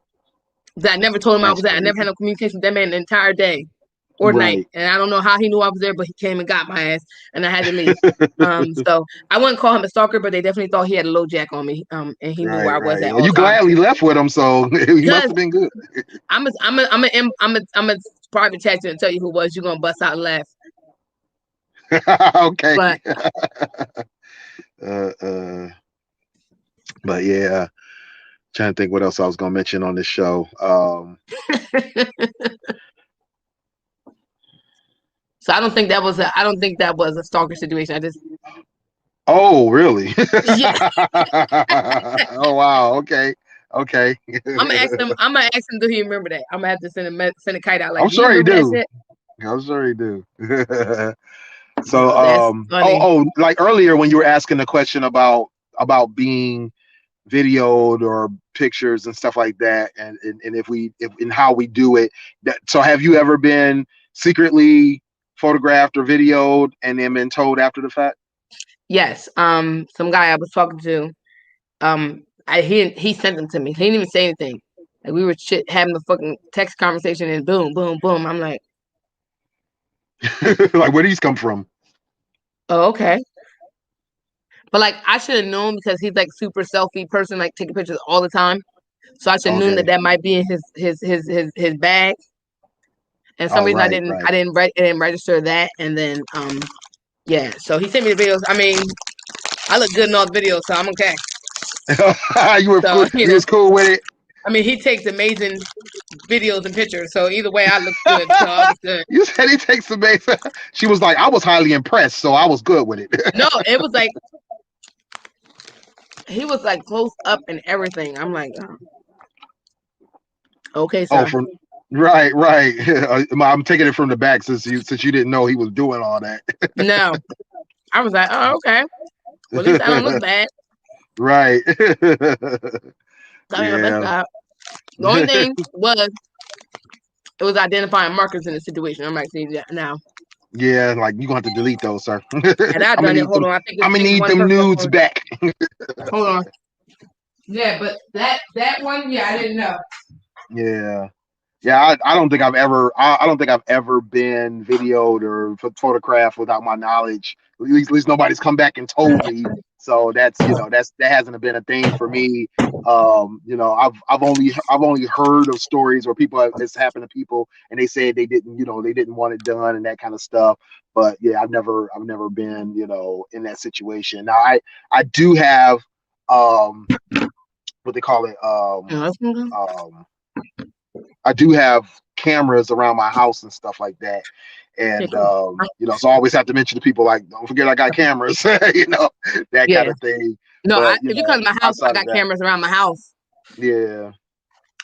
That I never told him I That's was there. I never had crazy. no communication with that man the entire day or night. Right. And I don't know how he knew I was there, but he came and got my ass, and I had to leave. So I wouldn't call him a stalker, but they definitely thought he had a low jack on me. And he knew where Right, I was right. at Well, all you times. gladly left with him, so he must Because have been good. I'm a private chat you and tell you who it was. You're gonna bust out and laugh. Okay. But Uh, uh, but yeah, trying to think what else I was gonna mention on this show. so I don't think that was a stalker situation. I just Oh, really? yeah. Oh, wow. Okay. Okay. I'm gonna ask him. Do he remember that? I'm gonna have to send a kite out. Like, I'm do you sure he remember that do. shit? I'm sure he do. So, So that's funny. like earlier when you were asking the question about being videoed or pictures and stuff like that, and if and how we do it. So, have you ever been secretly photographed or videoed and then been told after the fact? Yes. Some guy I was talking to. He sent them to me. He didn't even say anything. Like we were having a fucking text conversation, and boom, boom, boom. I'm like, Like, where do these come from? oh, okay. But like, I should have known because he's like super selfie person, like taking pictures all the time. So I should have known Okay. that might be in his bag. And some All reason right. Right. I didn't register that. And then yeah. So he sent me the videos. I mean, I look good in all the videos, so I'm okay. So You was cool with it. I mean, he takes amazing videos and pictures. So either way, I look good. So I was good. You said he takes the base. She was like, I was highly impressed, so I was good with it. No, it was like he was like close up and everything. I'm like, okay, Oh, sir. from right, right. I'm taking it from the back since you didn't know he was doing all that. No, I was like, oh, okay. Well, at least I don't look bad. Right. I mean, my best job. The only thing was it was identifying markers in the situation. I'm like, see, now. Yeah, like you gonna have to delete those, sir. And I done it. Hold on, I think I'm gonna need one them person. nudes back. Hold on. Yeah, but that one, yeah, I didn't know. Yeah. Yeah, I don't think I've ever I don't think I've ever been videoed or photographed without my knowledge. At least nobody's come back and told me. So that hasn't been a thing for me. I've only heard of stories where it's happened to people and they said they didn't want it done and that kind of stuff. But yeah, I've never been, in that situation. Now I do have what they call it I do have cameras around my house and stuff like that. And so I always have to mention to people like, don't forget I got cameras, that kind of thing. No, But, if you come to my house, I got cameras around my house. Yeah.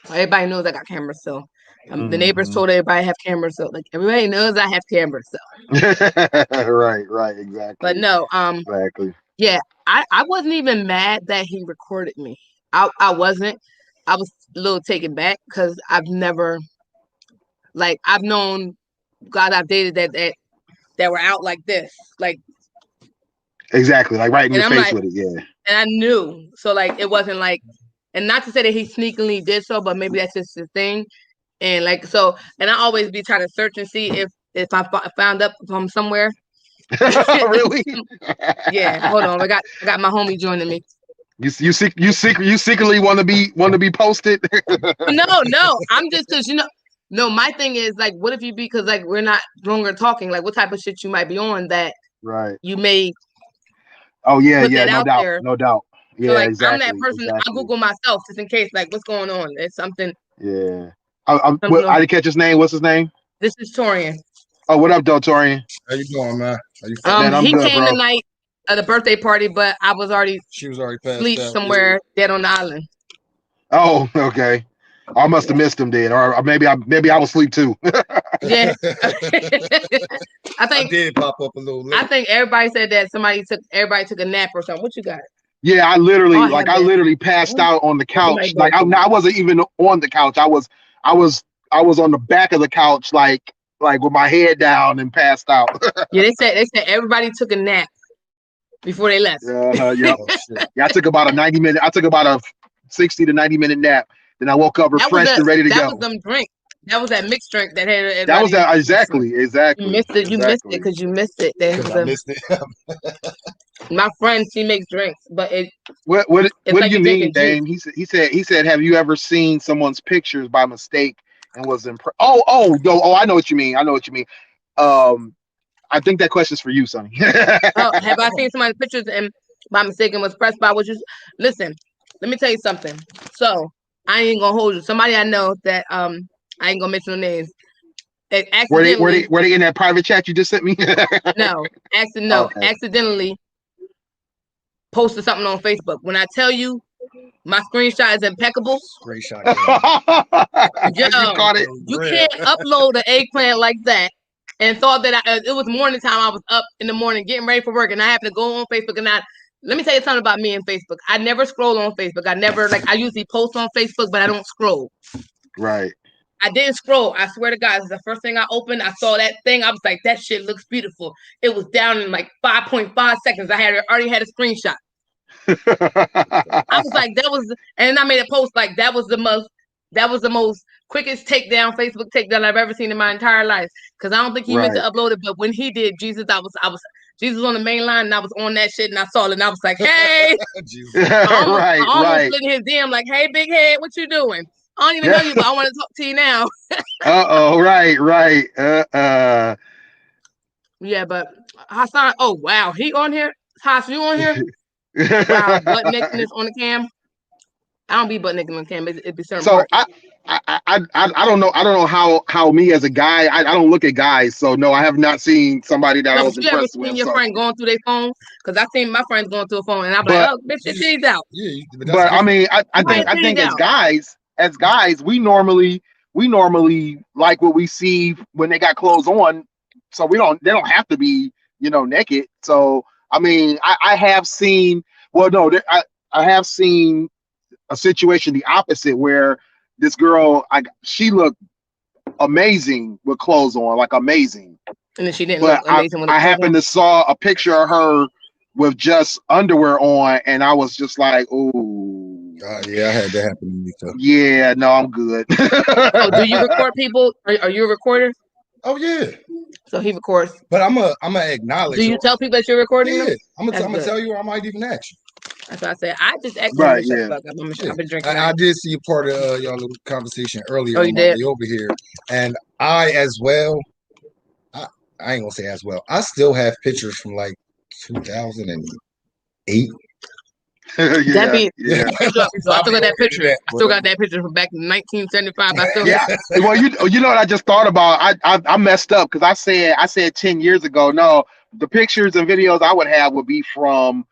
Everybody knows I got cameras, so the neighbors told everybody I have cameras, so like everybody knows I have cameras, so. Right, exactly. But no, exactly. Yeah, I wasn't even mad that he recorded me. I wasn't. I was a little taken back because I've never, like, I've known guys I've dated that were out like this, like exactly, like right in your I'm face like, with it, yeah. And I knew, so like it wasn't like, and not to say that he sneakily did so, but maybe that's just his thing, and like so, and I always be trying to search and see if I found up from somewhere. Really? Yeah. Hold on, I got my homie joining me. You secretly want to be posted? No, I'm just because no, my thing is like, what if you be because like we're not longer talking, like what type of shit you might be on that right you may. Oh yeah, put yeah, that no out doubt, there. no doubt. Yeah, So like exactly. I'm that person. Exactly. I Google myself just in case, like what's going on. It's something. Yeah. I didn't catch his name. What's his name? This is Torian. Oh, what up, though, Torian? How you doing, man? Man, I'm he good, came bro. tonight at the birthday party, but I was already. She was already passed asleep out. somewhere dead on the island. Oh, okay. I must have missed him then, or maybe I was asleep too. Yeah. I did pop up a little late. I think everybody said that everybody took a nap or something. What you got? Yeah, I literally passed out on the couch. Like I wasn't even on the couch. I was on the back of the couch, like with my head down and passed out. Yeah, they said everybody took a nap before they left. Yeah. Yeah, I took about a 90-minute. I took about a 60 to 90-minute nap Then I woke up refreshed and ready to that go. was them drink. That was that mixed drink that had everybody. That was that exactly. You missed it. You missed it because you missed it. Because I missed it. My friend, she makes drinks, but What it's do like you you're mean, drinking juice. Dame? He said, have you ever seen someone's pictures by mistake and was impressed? Oh, I know what you mean. I know what you mean. I think that question's for you, Sonny. Oh, have I seen somebody's pictures and by mistake and was pressed by what you listen? Let me tell you something. So I ain't gonna hold you. Somebody I know that I ain't gonna mention the names. Accidentally, were they in that private chat you just sent me? Accidentally posted something on Facebook. When I tell you my screenshot is impeccable. Screenshot. Yo, you can't upload an eggplant like that. And thought that it was morning time. I was up in the morning getting ready for work, and I happened to go on Facebook. And let me tell you something about me and Facebook. I never scroll on Facebook. I usually post on Facebook, but I don't scroll. Right. I didn't scroll. I swear to God, it was the first thing I opened. I saw that thing. I was like, that shit looks beautiful. It was down in like 5.5 seconds. I already had a screenshot. I was like, and then I made a post like that was the most quickest Facebook takedown I've ever seen in my entire life. Because I don't think he meant to upload it, but when he did, Jesus was on the main line, and I was on that shit, and I saw it, and I was like, hey, I almost slid in his DM like, hey, big head, what you doing? I don't even know you, but I want to talk to you now. Right. Yeah, but Hassan, oh wow, he on here? Haas, you on here? Wow, butt nakedness on the cam. I don't be butt naked on the cam. It'd be certain parts. I don't know. I don't know how me as a guy. I don't look at guys, so no, I have not seen somebody that I was impressed with. You ever seen your friend going through their phone? Because I seen my friends going through a phone, and I'm like, oh, bitch, your titties out. Yeah, but I mean, I think as guys, we normally like what we see when they got clothes on, so they don't have to be naked. So I mean, I have seen. Well, no, I have seen a situation the opposite where this girl, she looked amazing with clothes on, like amazing. And then she didn't look amazing with I happened to saw a picture of her with just underwear on, and I was just like, "Ooh, yeah, I had that happen to me too." Yeah, no, I'm good. So, do you record people? Are you a recorder? Oh yeah. So he records. But I'm a acknowledge. Do you tell people that you're recording them? I'm gonna tell you, or I might even ask you. That's what I said. I just asked right, you to shut the fuck up. I've been drinking. I did see a part of y'all little conversation earlier on my way over here, and I as well. I ain't gonna say as well. I still have pictures from like 2008. I still got that picture. I still got that picture from back in 1975. I still Well, you know what I just thought about? I messed up because I said 10 years ago. No, the pictures and videos I would have would be from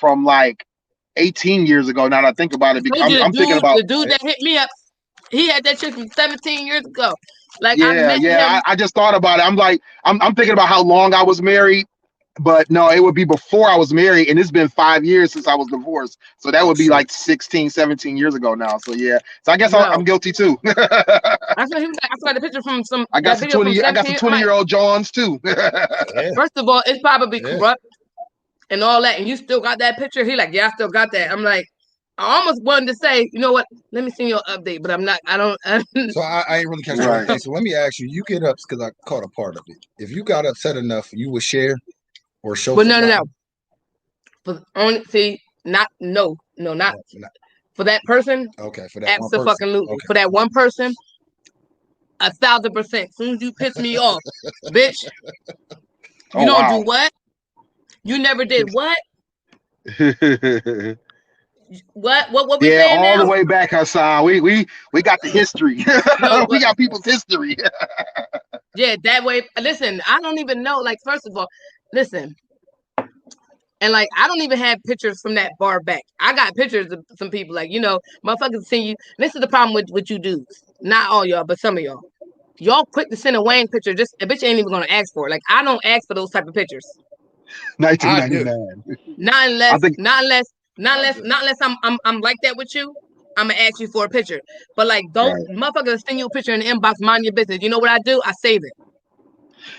like 18 years ago. Now that I think about it, because I'm thinking about the dude that hit me up. He had that shit from 17 years ago. Like I just thought about it. I'm like, I'm thinking about how long I was married, but no, it would be before I was married, and it's been 5 years since I was divorced. So that would be like 16, 17 years ago now. So yeah, so I guess I'm guilty too. That's what he was like. I saw the picture from some. I got some 20-year-old Johns too. First of all, it's probably corrupt and all that, and you still got that picture. He like, yeah, I still got that. I'm like, I almost wanted to say, you know what? Let me see your update, but I'm not. I don't. So I ain't really catching right. So let me ask you. You get up because I caught a part of it. If you got upset enough, you would share or show. But no. For only not for that person. Okay, for that absolutely. For that one person, 1,000%. As soon as you piss me off, bitch, you don't do what? You never did what? What we saying all now? The way back, Hassan. We got the history. We got people's history. Yeah, that way. Listen, I don't even know. Like, first of all, listen. And like, I don't even have pictures from that bar back. I got pictures of some people, like, motherfuckers send you. This is the problem with you dudes. Not all y'all, but some of y'all. Y'all quick to send a Wayne picture. Just a bitch ain't even gonna ask for it. Like, I don't ask for those type of pictures. 1999. Not unless I'm like that with you. I'm gonna ask you for a picture. But like, don't motherfuckers send you a picture in the inbox. Mind your business. You know what I do? I save it.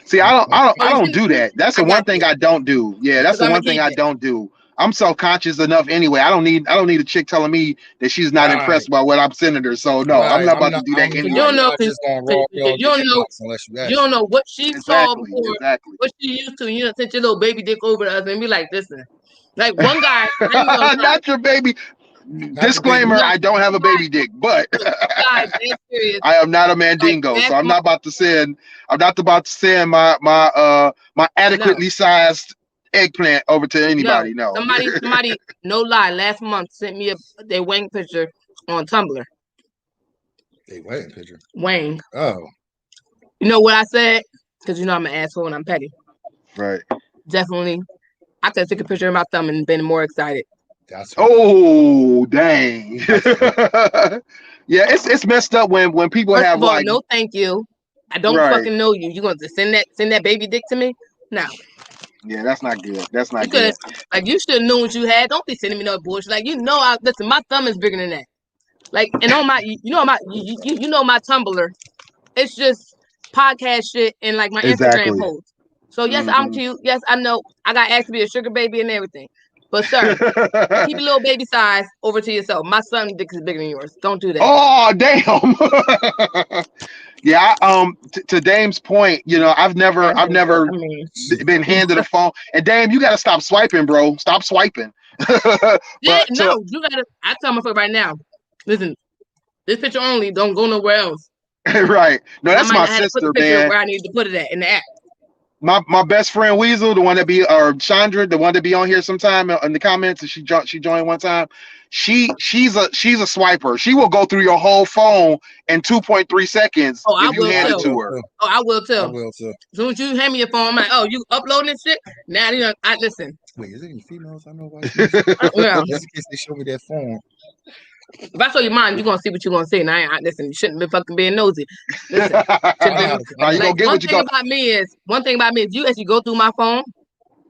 See, I don't do that. That's the one thing I don't do. Yeah, that's the one thing I don't do. I'm self-conscious enough anyway. I don't need a chick telling me that she's not Right. impressed by what I'm sending her. So no, I'm Right. not about to do that You anyway. don't know Not just gonna raw dog you don't your know inbox unless you you ask. don't know what she saw Exactly. before, Exactly. what she used to. You know, sent your little baby dick over to us and be like, listen, like one guy, I ain't gonna lie, Not your baby. Not the baby. Disclaimer: no, I don't have a baby dick, but guy, dead serious. I am not a Like mandingo, so last I'm month, not about to send. I'm not about to send my no, adequately sized eggplant over to no, anybody. No. somebody, no lie, last month sent me their Wang picture on Tumblr. Hey, wait, picture. Wang. Oh, You know what I said? Because you know I'm an asshole and I'm petty. Right. Definitely, I could take a picture of my thumb and been more excited. that's Oh dang. Yeah, it's messed up when people First have of all, like no, thank you. I don't right. fucking know you. You gonna send that baby dick to me? No. Yeah, that's not good. That's You not could good. have, like, you should have known what you had. Don't be sending me no bullshit. Like, listen, my thumb is bigger than that. Like, and on my, you know my Tumblr. It's just podcast shit and like my Instagram Exactly. posts. So yes, I'm Mhm. cute. Yes, I know I got asked to be a sugar baby and everything. But sir, keep your little baby size over to yourself. My son's dick is bigger than yours. Don't do that. Oh damn. Yeah, to Dame's point, I've never I mean, been handed a phone. And Dame, you gotta stop swiping, bro. Stop swiping. yeah, But to no, you gotta. I tell myself right now. Listen, this picture only. Don't go nowhere else. right. No, I that's might my not have to put the sister, picture man. where I need to put it at in the app. My best friend Weasel, the one that be or Chandra, the one that be on here sometime in the comments, and she joined one time. She's a swiper. She will go through your whole phone in 2.3 seconds Oh, I if you will hand I it too. to will her. too. Oh, I will I too. will too. As soon as you hand me your phone, I'm like, oh, you uploading this shit? Now you know, I listen. Wait, is there any females I know about this? Yeah. Just in case they show me that phone. If I show you mine, you're gonna see what you're gonna see. And listen, you shouldn't be fucking being nosy. Listen, I know how to. I Nah, know you how gonna like to. get what you go. one thing about me is you as you go through my phone,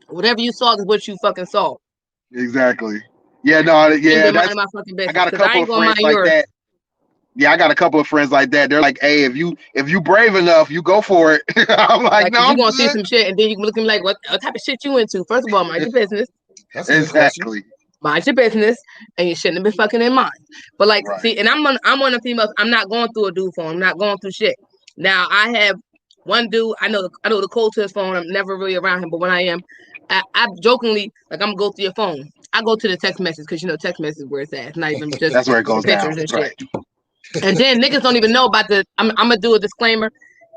whatever you saw is what you fucking saw. Exactly. Yeah, no, You shouldn't yeah, be minding my fucking I business got a because I couple ain't of gonna friends mind like yours. that. Yeah, I got a couple of friends like that. They're like, hey, if you brave enough, you go for it. I'm like, Like, no, cause you're I'm gonna see good. some shit and then you can look at me like, what type of shit you into? First of all, mind your business. That's a good question. Exactly. Mind your business, and you shouldn't have been fucking in mine. But like, Right. see, and I'm one of the females. I'm not going through a dude phone. I'm not going through shit. Now I have one dude. I know the code to his phone. I'm never really around him, but when I am, I jokingly like I'm gonna go through your phone. I go to the text message because text message is where it's at. It's not even just That's where it goes pictures down. and shit. Right. And then niggas don't even know about the. I'm gonna do a disclaimer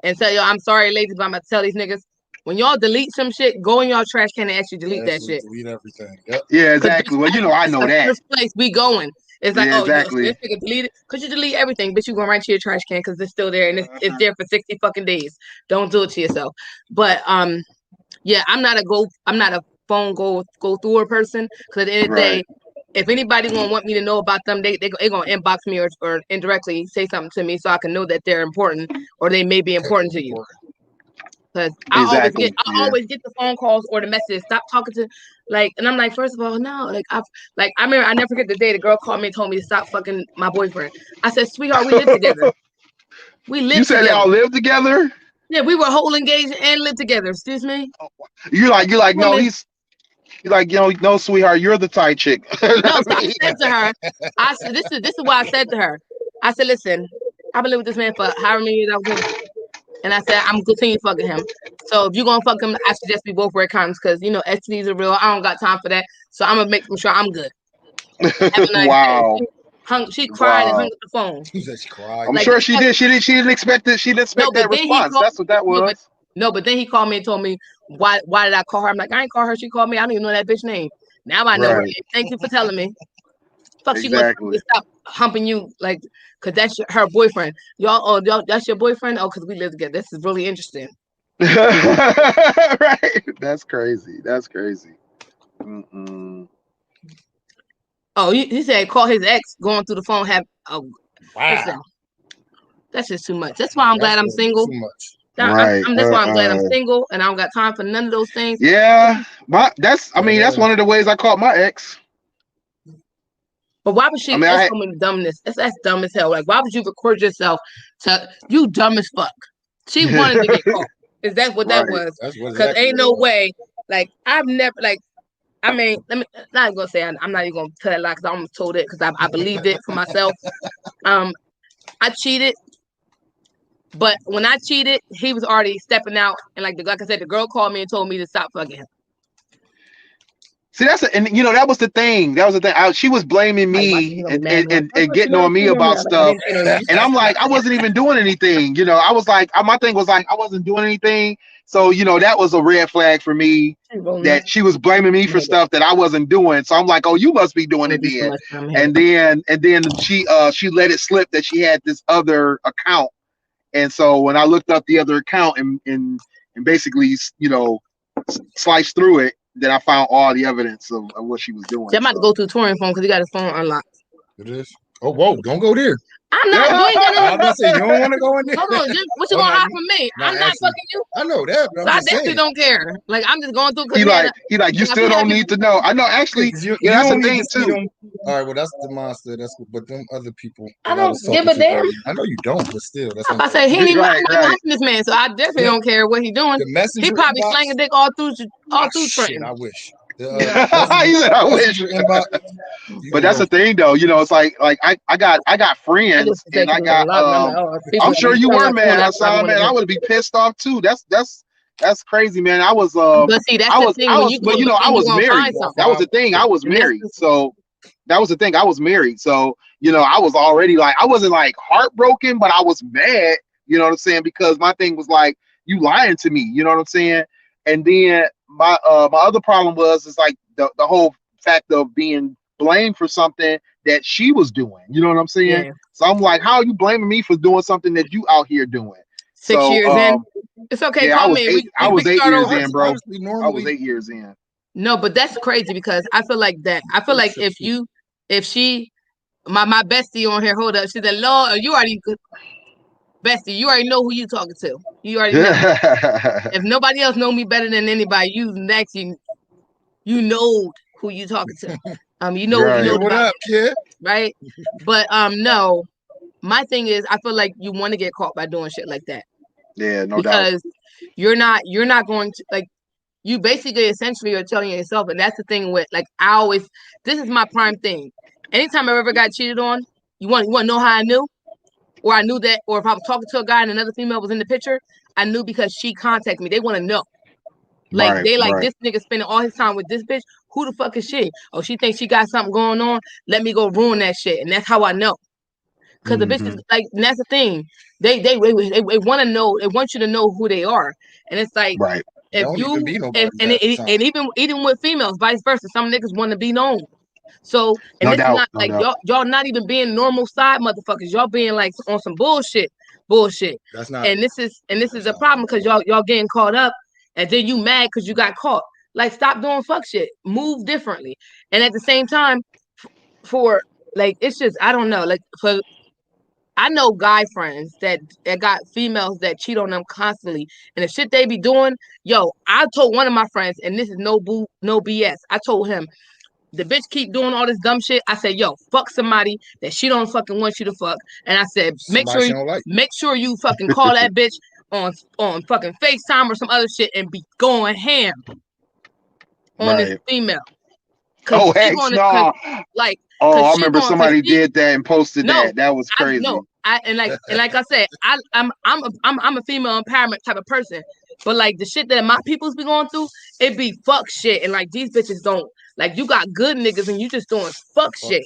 and tell y'all I'm sorry, ladies, but I'm gonna tell these niggas when y'all delete some shit, go in y'all trash can and actually delete that Actually, shit. delete everything. Yep. Yeah, Cause exactly. Well, I that's know the that. first place we going. It's like, Yeah, oh, exactly. this nigga deleted. Could you delete everything? Bitch, you going right to your trash can because it's still there and it's there for 60 fucking days. Don't do it to yourself. But yeah, I'm not a phone go through person. Cause at the end of the Right. day, if anybody gonna want me to know about them, they gonna inbox me or indirectly say something to me so I can know that they're important or they may be important to you. Cause I Exactly. Yeah. always get the phone calls or the messages. Stop talking to, like, and I'm like, first of all, no, like I remember I never forget the day the girl called me and told me to stop fucking my boyfriend. I said, sweetheart, we live together. We You live said they all together. live together? Yeah, we were whole engaged and live together. Excuse me. You like no, Woman, he's like, no, sweetheart, you're the tight chick. no. So I said to her, I said, this is what I said to her. I said, listen, I've been living with this man for however many years I was with him. And I said, I'm continue fucking him. So if you're gonna fuck him, I suggest we both wear condoms because STDs are real. I don't got time for that. So I'm gonna make sure I'm good. Have a nice day. Wow. She cried and hung Wow. up the phone. She said she cried. I'm Like, sure she did. She didn't expect it. She didn't no, expect but that then he response. called. That's what that No, was. but then he called me and told me why did I call her? I'm like, I ain't call her. She called me. I don't even know that bitch name. Now I know her Right. name. Thank you for telling me. Fuck, she gonna Exactly. stop humping you like, cause that's her boyfriend. Y'all, that's your boyfriend. Oh, cause we live together. This is really interesting. Right. That's crazy. That's crazy. Mm-mm. Oh, he said call his ex going through the phone. Listen, Wow. that's just too much. That's why I'm glad I'm single. Too much. Right. That's why I'm glad I'm single and I don't got time for none of those things. Yeah. That's Yeah. one of the ways I caught my ex. But why would she? I mean, That's so many dumbness. That's dumb as hell. Like, why would you record yourself to you dumb as fuck? She wanted to get caught. Is that what that Right. was? That's what Because exactly ain't what it no was. way. Like, I've never like I mean, let me not gonna say I'm not even gonna tell that lie because I almost told it because I believed it for myself. I cheated, but when I cheated, he was already stepping out, and like I said, the girl called me and told me to stop fucking him. See, and that was the thing. That was the thing. She was blaming me and getting on me about stuff, and I'm like, I wasn't even doing anything. I was like, my thing was like, I wasn't doing anything. So that was a red flag for me that she was blaming me for stuff that I wasn't doing. So I'm like, oh, you must be doing it then. And then she let it slip that she had this other account, and so when I looked up the other account and basically sliced through it, then I found all the evidence of what she was doing. See, I'm about to go to the touring phone because he got his phone unlocked. It is. Oh, whoa! Don't go there. I'm not. You ain't gonna. I was gonna say you don't want to go in there. Hold on, what you gonna hide from me? I'm not fucking you. I know that, but so I definitely don't care. Like I'm just going through. He like you still don't need to know. I know actually. That's the thing too. All right, well that's the monster. That's but them other people. I don't give a damn. I know you don't, but still, that's. I say he ain't even this man, so I definitely don't care what he doing. He probably slanging dick all through Trenton. I wish. He said, "I wish." But that's the thing, though. It's like I got friends, and I got. I'm sure you were, man. Hassan, man, I would be pissed off too. That's crazy, man. I was. But see, that's the thing. I was married. That was the thing. I was married, so that was the thing. I was married, so I was already like, I wasn't like heartbroken, but I was mad. You know what I'm saying? Because my thing was like, you lying to me. You know what I'm saying? And then my other problem is like the whole fact of being blamed for something that she was doing. You know what I'm saying? Yeah. So I'm like, how are you blaming me for doing something that you out here doing? 6 years in. It's okay. Yeah, call me. I was 8 years in, bro. I was 8 years in. No, but that's crazy because I feel like that. I feel like if she, my bestie on here, hold up, she said, Lord, you already bestie, you already know who you talking to. You already know. If nobody else know me better than anybody, you know who you talking to. You know what up, kid? Right? But no, my thing is I feel like you want to get caught by doing shit like that. Yeah, no doubt. Because you're not going to like you basically essentially are telling yourself, and that's the thing with like this is my prime thing. Anytime I ever got cheated on, you want to know how I knew? Or I knew that, or if I was talking to a guy and another female was in the picture, I knew because she contacted me. They want to know. Like this nigga spending all his time with this bitch. Who the fuck is she? Oh, she thinks she got something going on. Let me go ruin that shit. And that's how I know. Because the bitch is like, and that's the thing. They want to know. They want you to know who they are. And it's like, if you and even with females, vice versa. Some niggas want to be known. So and it's not like y'all not even being normal side motherfuckers. Y'all being like on some bullshit. That's not. And this is a problem because y'all getting caught up, and then you mad because you got caught. Like stop doing fuck shit. Move differently. And at the same time, for like it's just I don't know. Like for I know guy friends that got females that cheat on them constantly, and the shit they be doing. Yo, I told one of my friends, and this is no BS. I told him. The bitch keep doing all this dumb shit. I said, yo, fuck somebody that she don't fucking want you to fuck. And I said, make sure you fucking call that bitch on fucking FaceTime or some other shit and be going ham on this female. Oh, heck no. Like, I remember somebody did that and posted that. That was crazy. And like I said, I'm a female empowerment type of person. But like the shit that my people's be going through, it be fuck shit. And like these bitches don't. Like you got good niggas and you just doing fuck shit.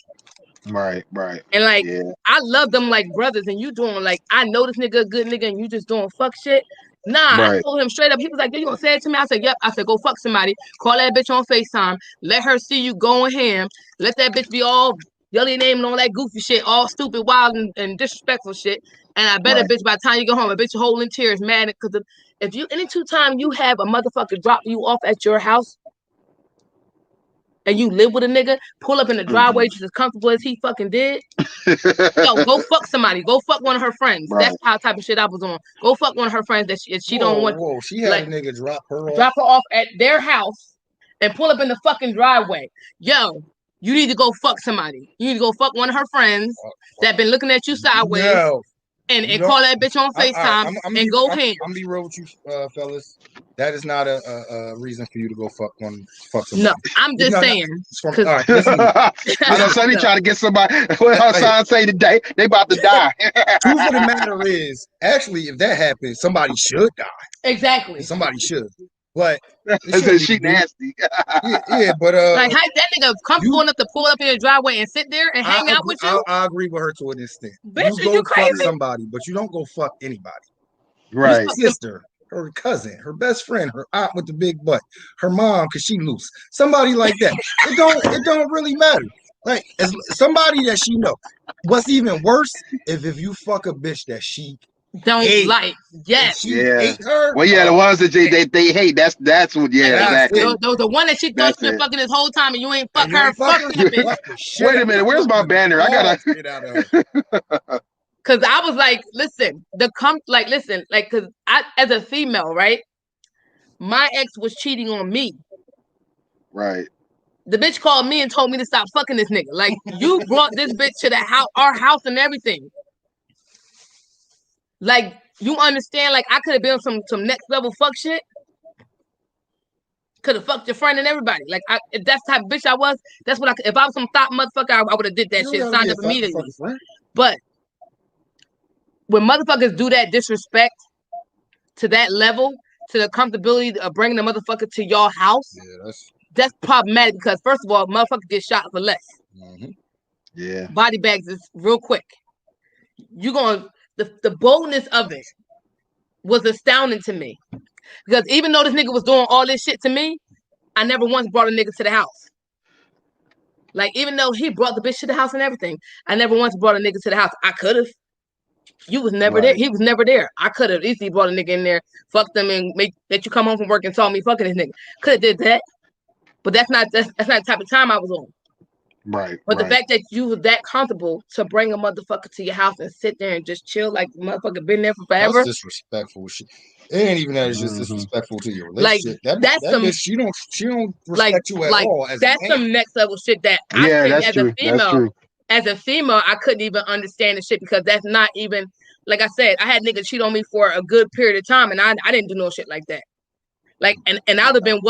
Right. And like I love them like brothers and you doing like I know this nigga a good nigga and you just doing fuck shit. Nah, I told him straight up. He was like, you gonna say it to me? I said, yep. I said, go fuck somebody. Call that bitch on FaceTime. Let her see you going ham. Let that bitch be all yelling your name and all that goofy shit, all stupid, wild, and disrespectful shit. And I bet a bitch by the time you go home, a bitch holding tears, mad because if you any two time you have a motherfucker drop you off at your house. And you live with a nigga, pull up in the driveway just as comfortable as he fucking did. Yo, go fuck somebody. Go fuck one of her friends. That's how type of shit I was on. Go fuck one of her friends that she don't want. Whoa, she had a nigga drop her off at their house and pull up in the fucking driveway. Yo, you need to go fuck somebody. You need to go fuck one of her friends that been looking at you sideways. and call that bitch on FaceTime and go ham. I'm be real with you, fellas. That is not a reason for you to go fuck somebody. No, I'm just saying. All right, listen. I know Sonny trying to get somebody. What her son say today? They about to die. Truth of the matter is, actually, if that happens, somebody should die. Exactly. Somebody should. But she nasty. yeah, but like how that nigga comfortable enough to pull up in your driveway and sit there and hang out with you. I agree with her to an extent. Bitch, you go fuck somebody, but you don't go fuck anybody. Right. Your sister, her cousin, her best friend, her aunt with the big butt, her mom because she loose. Somebody like that. It don't really matter. Like as somebody that she know. What's even worse if you fuck a bitch that she don't like. Yes. Hate her. Well, yeah, the ones that they hate. That's what. Yeah, exactly. Those the one that she thought she been fucking this whole time, and you ain't fuck her. Fuck that bitch. Wait a minute. Where's my banner? I gotta get out of her. Cause I was like, listen, cause I, as a female, right? My ex was cheating on me. Right. The bitch called me and told me to stop fucking this nigga. Like, you brought this bitch to the house, our house, and everything. Like, you understand? Like, I could have been on some next level fuck shit. Could have fucked your friend and everybody. Like, if that's the type of bitch I was, that's what if I was some thought motherfucker, I would have did that shit, signed up immediately. But when motherfuckers do that disrespect to that level, to the comfortability of bringing the motherfucker to your house, that's problematic because, first of all, motherfucker get shot for less. Mm-hmm. Yeah. Body bags is real quick. The boldness of it was astounding to me. Because even though this nigga was doing all this shit to me, I never once brought a nigga to the house. Like, even though he brought the bitch to the house and everything, I never once brought a nigga to the house. I could have. You was never there. He was never there. I could have easily brought a nigga in there, fucked them, and let you come home from work and saw me fucking this nigga. Could have did that. But that's not the type of time I was on. Right. But the fact that you was that comfortable to bring a motherfucker to your house and sit there and just chill like the motherfucker been there for forever. That's disrespectful shit. It ain't even that, it's just disrespectful to your relationship. Like that bitch, she don't respect you at all. That's some next level shit that that's true. As a female, I couldn't even understand the shit because that's not even, like I said, I had niggas cheat on me for a good period of time and I didn't do no shit like that. Like, and I would have been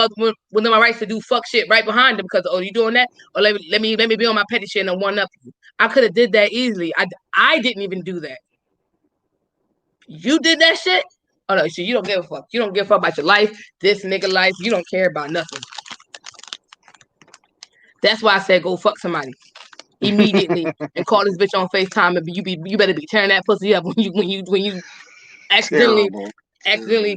within my rights to do fuck shit right behind them because, oh, you doing that? Or let me be on my petty shit and one up you. I could have did that easily. I didn't even do that. You did that shit? Oh no, so you don't give a fuck. You don't give a fuck about your life, this nigga life. You don't care about nothing. That's why I said go fuck somebody immediately and call this bitch on FaceTime and you better be tearing that pussy up when you accidentally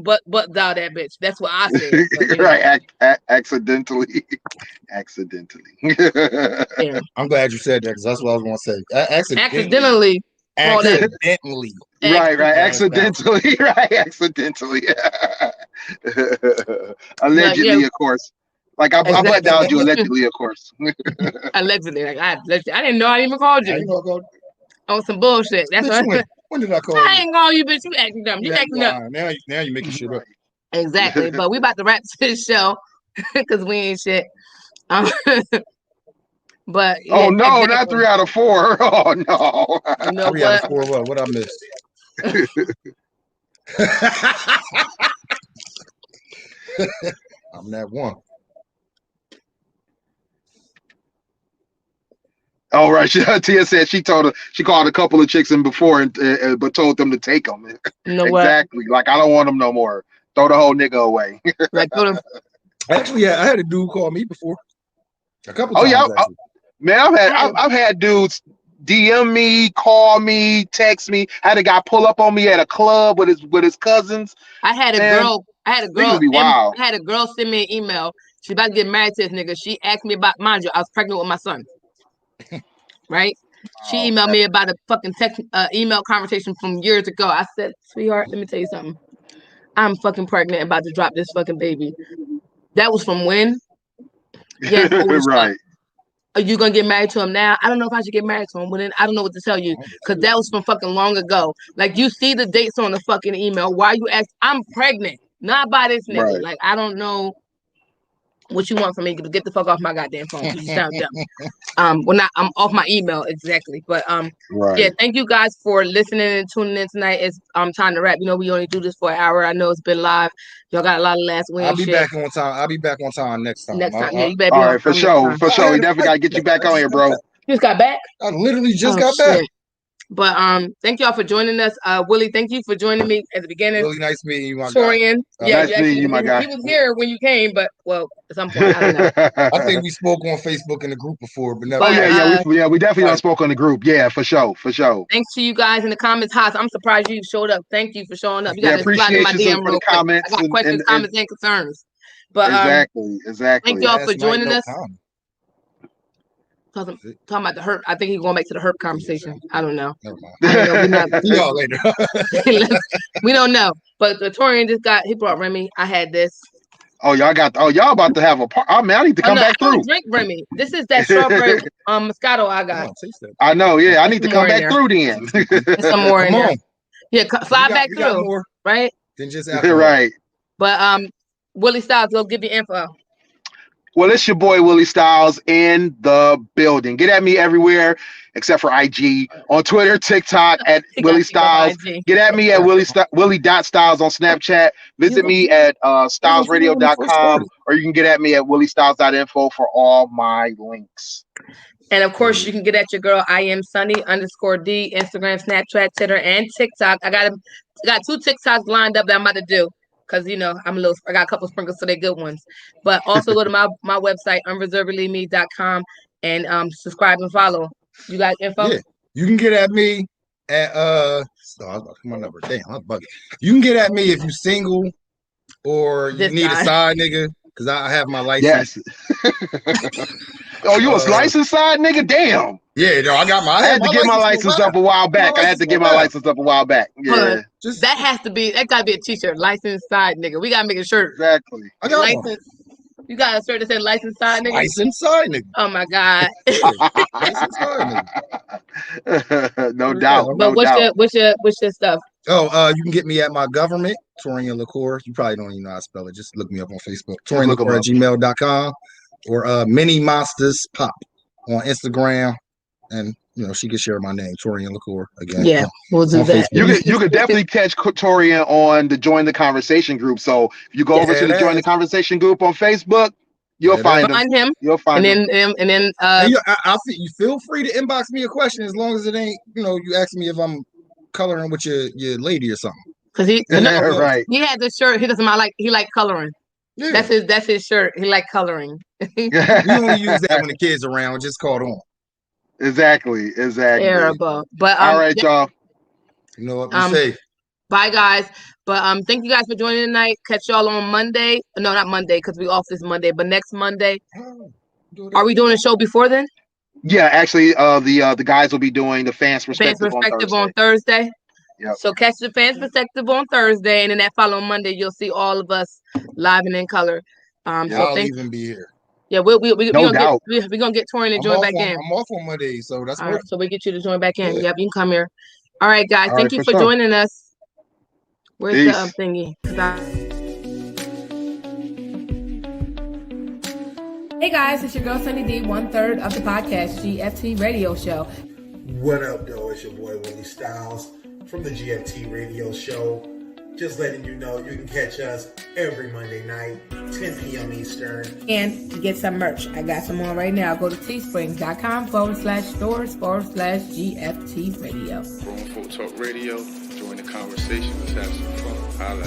butt dial that bitch. That's what I said. But, right, accidentally. Yeah. I'm glad you said that because that's what I was going to say. Accidentally. Accidentally. Right, accidentally. Right, accidentally. Allegedly, of course. Like I butt dialed you allegedly, of course. Allegedly, like I didn't know I even called you. On some bullshit. That's what. When did I call you? I ain't call you, bitch. You acting dumb. You acting up. Now you making shit up. Exactly. But we about to wrap this show because we ain't shit. But oh no, not 3 out of 4. Oh no. You know 3 out of 4. What I missed? I'm that one. Oh right, Tia said she called a couple of chicks in before, but told them to take them. You know exactly. Like I don't want them no more. Throw the whole nigga away. Like actually, yeah, I had a dude call me before. A couple times. Oh yeah, man, I've had dudes DM me, call me, text me. I had a guy pull up on me at a club with his cousins. I had a girl. I had a girl send me an email. She about to get married to this nigga. She asked me about, mind you, I was pregnant with my son. Right? She emailed me about a fucking email conversation from years ago. I said, sweetheart, let me tell you something. I'm fucking pregnant, about to drop this fucking baby. That was from when? Yeah, right. Are you gonna get married to him now? I don't know if I should get married to him. Well, then I don't know what to tell you because that was from fucking long ago. Like you see the dates on the fucking email. Why you ask? I'm pregnant, not by this nigga. Right. Like I don't know What you want from me? Get the fuck off my goddamn phone. You sound dumb. Well, not I'm off my email exactly, but Right. yeah. Thank you guys for listening and tuning in tonight. It's time to wrap. You know, we only do this for an hour. I know it's been live. Y'all got a lot of last win. I'll be shit. back on time. I'll be back on time next time. Next time, yeah, you better be All on right, for time sure. next For time. sure. We definitely got to get you back on here, bro. You just got back. I literally just Oh, got back. shit. But thank y'all for joining us. Willie, thank you for joining me at the beginning. Really nice meeting you, my guy. Torian, yeah, Nice meeting you, my guy. He was here when you came, but well, at some point, I don't know. I think we spoke on Facebook in the group before, but never. But, we definitely right. done spoke on the group. Yeah, for sure. Thanks to you guys in the comments. Haas, I'm surprised you showed up. Thank you for showing up. You got to slide in my appreciation DM for real the quick. comments I got questions, comments, and concerns. But exactly. thank y'all for Last night, joining no us. comment. Talking about the herp. I think he's going back to the herp conversation. I don't know. Never mind. I don't know. See y'all later. We don't know. But the Torian he brought Remy. I had this. Oh, y'all about to have a part. Oh, man, I need to come back I don't through. drink Remy. This is that strawberry Moscato I got. I know, yeah. I need to come back there. through then. There's some more in Come there. on. Yeah, slide back through. More right? than just alcohol. Right. But Willie Styles, go give your info. Well, it's your boy Willie Styles in the building. Get at me everywhere except for IG. On Twitter, TikTok at Willie Styles. Get at me at Willie.Styles on Snapchat. Visit me at stylesradio.com, or you can get at me at williestyles.info for all my links. And of course, you can get at your girl I am Sunny _D, Instagram, Snapchat, Twitter, and TikTok. I got 2 TikToks lined up that I'm about to do. Because, you know, I got a couple sprinkles, so they're good ones. But also go to my website, unreservedlyme.com, and subscribe and follow. You got info? Yeah. You can get at me at my number. Damn, I'm bugging. You can get at me if you single or you need a side nigga, because I have my license. Yes. Oh, you a licensed side nigga? Damn. Yeah, no, I had to get my license up a while back. Yeah. That has to be. That gotta be a t-shirt. Licensed side nigga. We gotta make a shirt. Exactly. I got licensed. One. You got a shirt that says licensed side nigga. Licensed side nigga. Oh my god. Licensed side nigga. No doubt. But what's your stuff? Oh, you can get me at my government, Torian LaCour. You probably don't even know how to spell it. Just look me up on Facebook. TorianLaCour@gmail.com or Mini Monsters Pop on Instagram. And you know, she can share my name, Torian LaCour, again. Yeah, we'll do that. You could definitely catch Torian on the Join the Conversation group. So if you go over to the Join the Conversation group on Facebook, you'll find him. You'll find him. And then you feel free to inbox me a question as long as it ain't, you know, you ask me if I'm coloring with your lady or something. Because he right. He had this shirt. He like coloring. Yeah. That's his shirt. He like coloring. We only use that when the kids around. Just caught on. Exactly. Terrible. But all right, y'all. You know what? Be safe. Bye, guys. But thank you guys for joining tonight. Catch y'all on Monday. No, not Monday, because we off this Monday. But next Monday. Are we doing a show before then? Yeah, actually, the guys will be doing the fans perspective on Thursday. Yep. So catch the fans perspective on Thursday, and then that following Monday, you'll see all of us live and in color. I'll even be here. Yeah, we're gonna get Torian to join back in. I'm off on Monday, so that's all right. So we get you to join back in. Yeah. Yep, you can come here. All right, guys. Thank you for sure. joining us. Where's Peace. The thingy? Hey guys, it's your girl Sunny D, 1/3 of the podcast GFT Radio Show. What up, though? It's your boy Willie Styles from the GFT Radio Show. Just letting you know you can catch us every Monday night, 10 p.m. Eastern. And to get some merch, I got some on right now. Go to teesprings.com/stores/GFT Radio. Grown Folk Talk Radio. Join the conversation. Let's have some fun. Holla.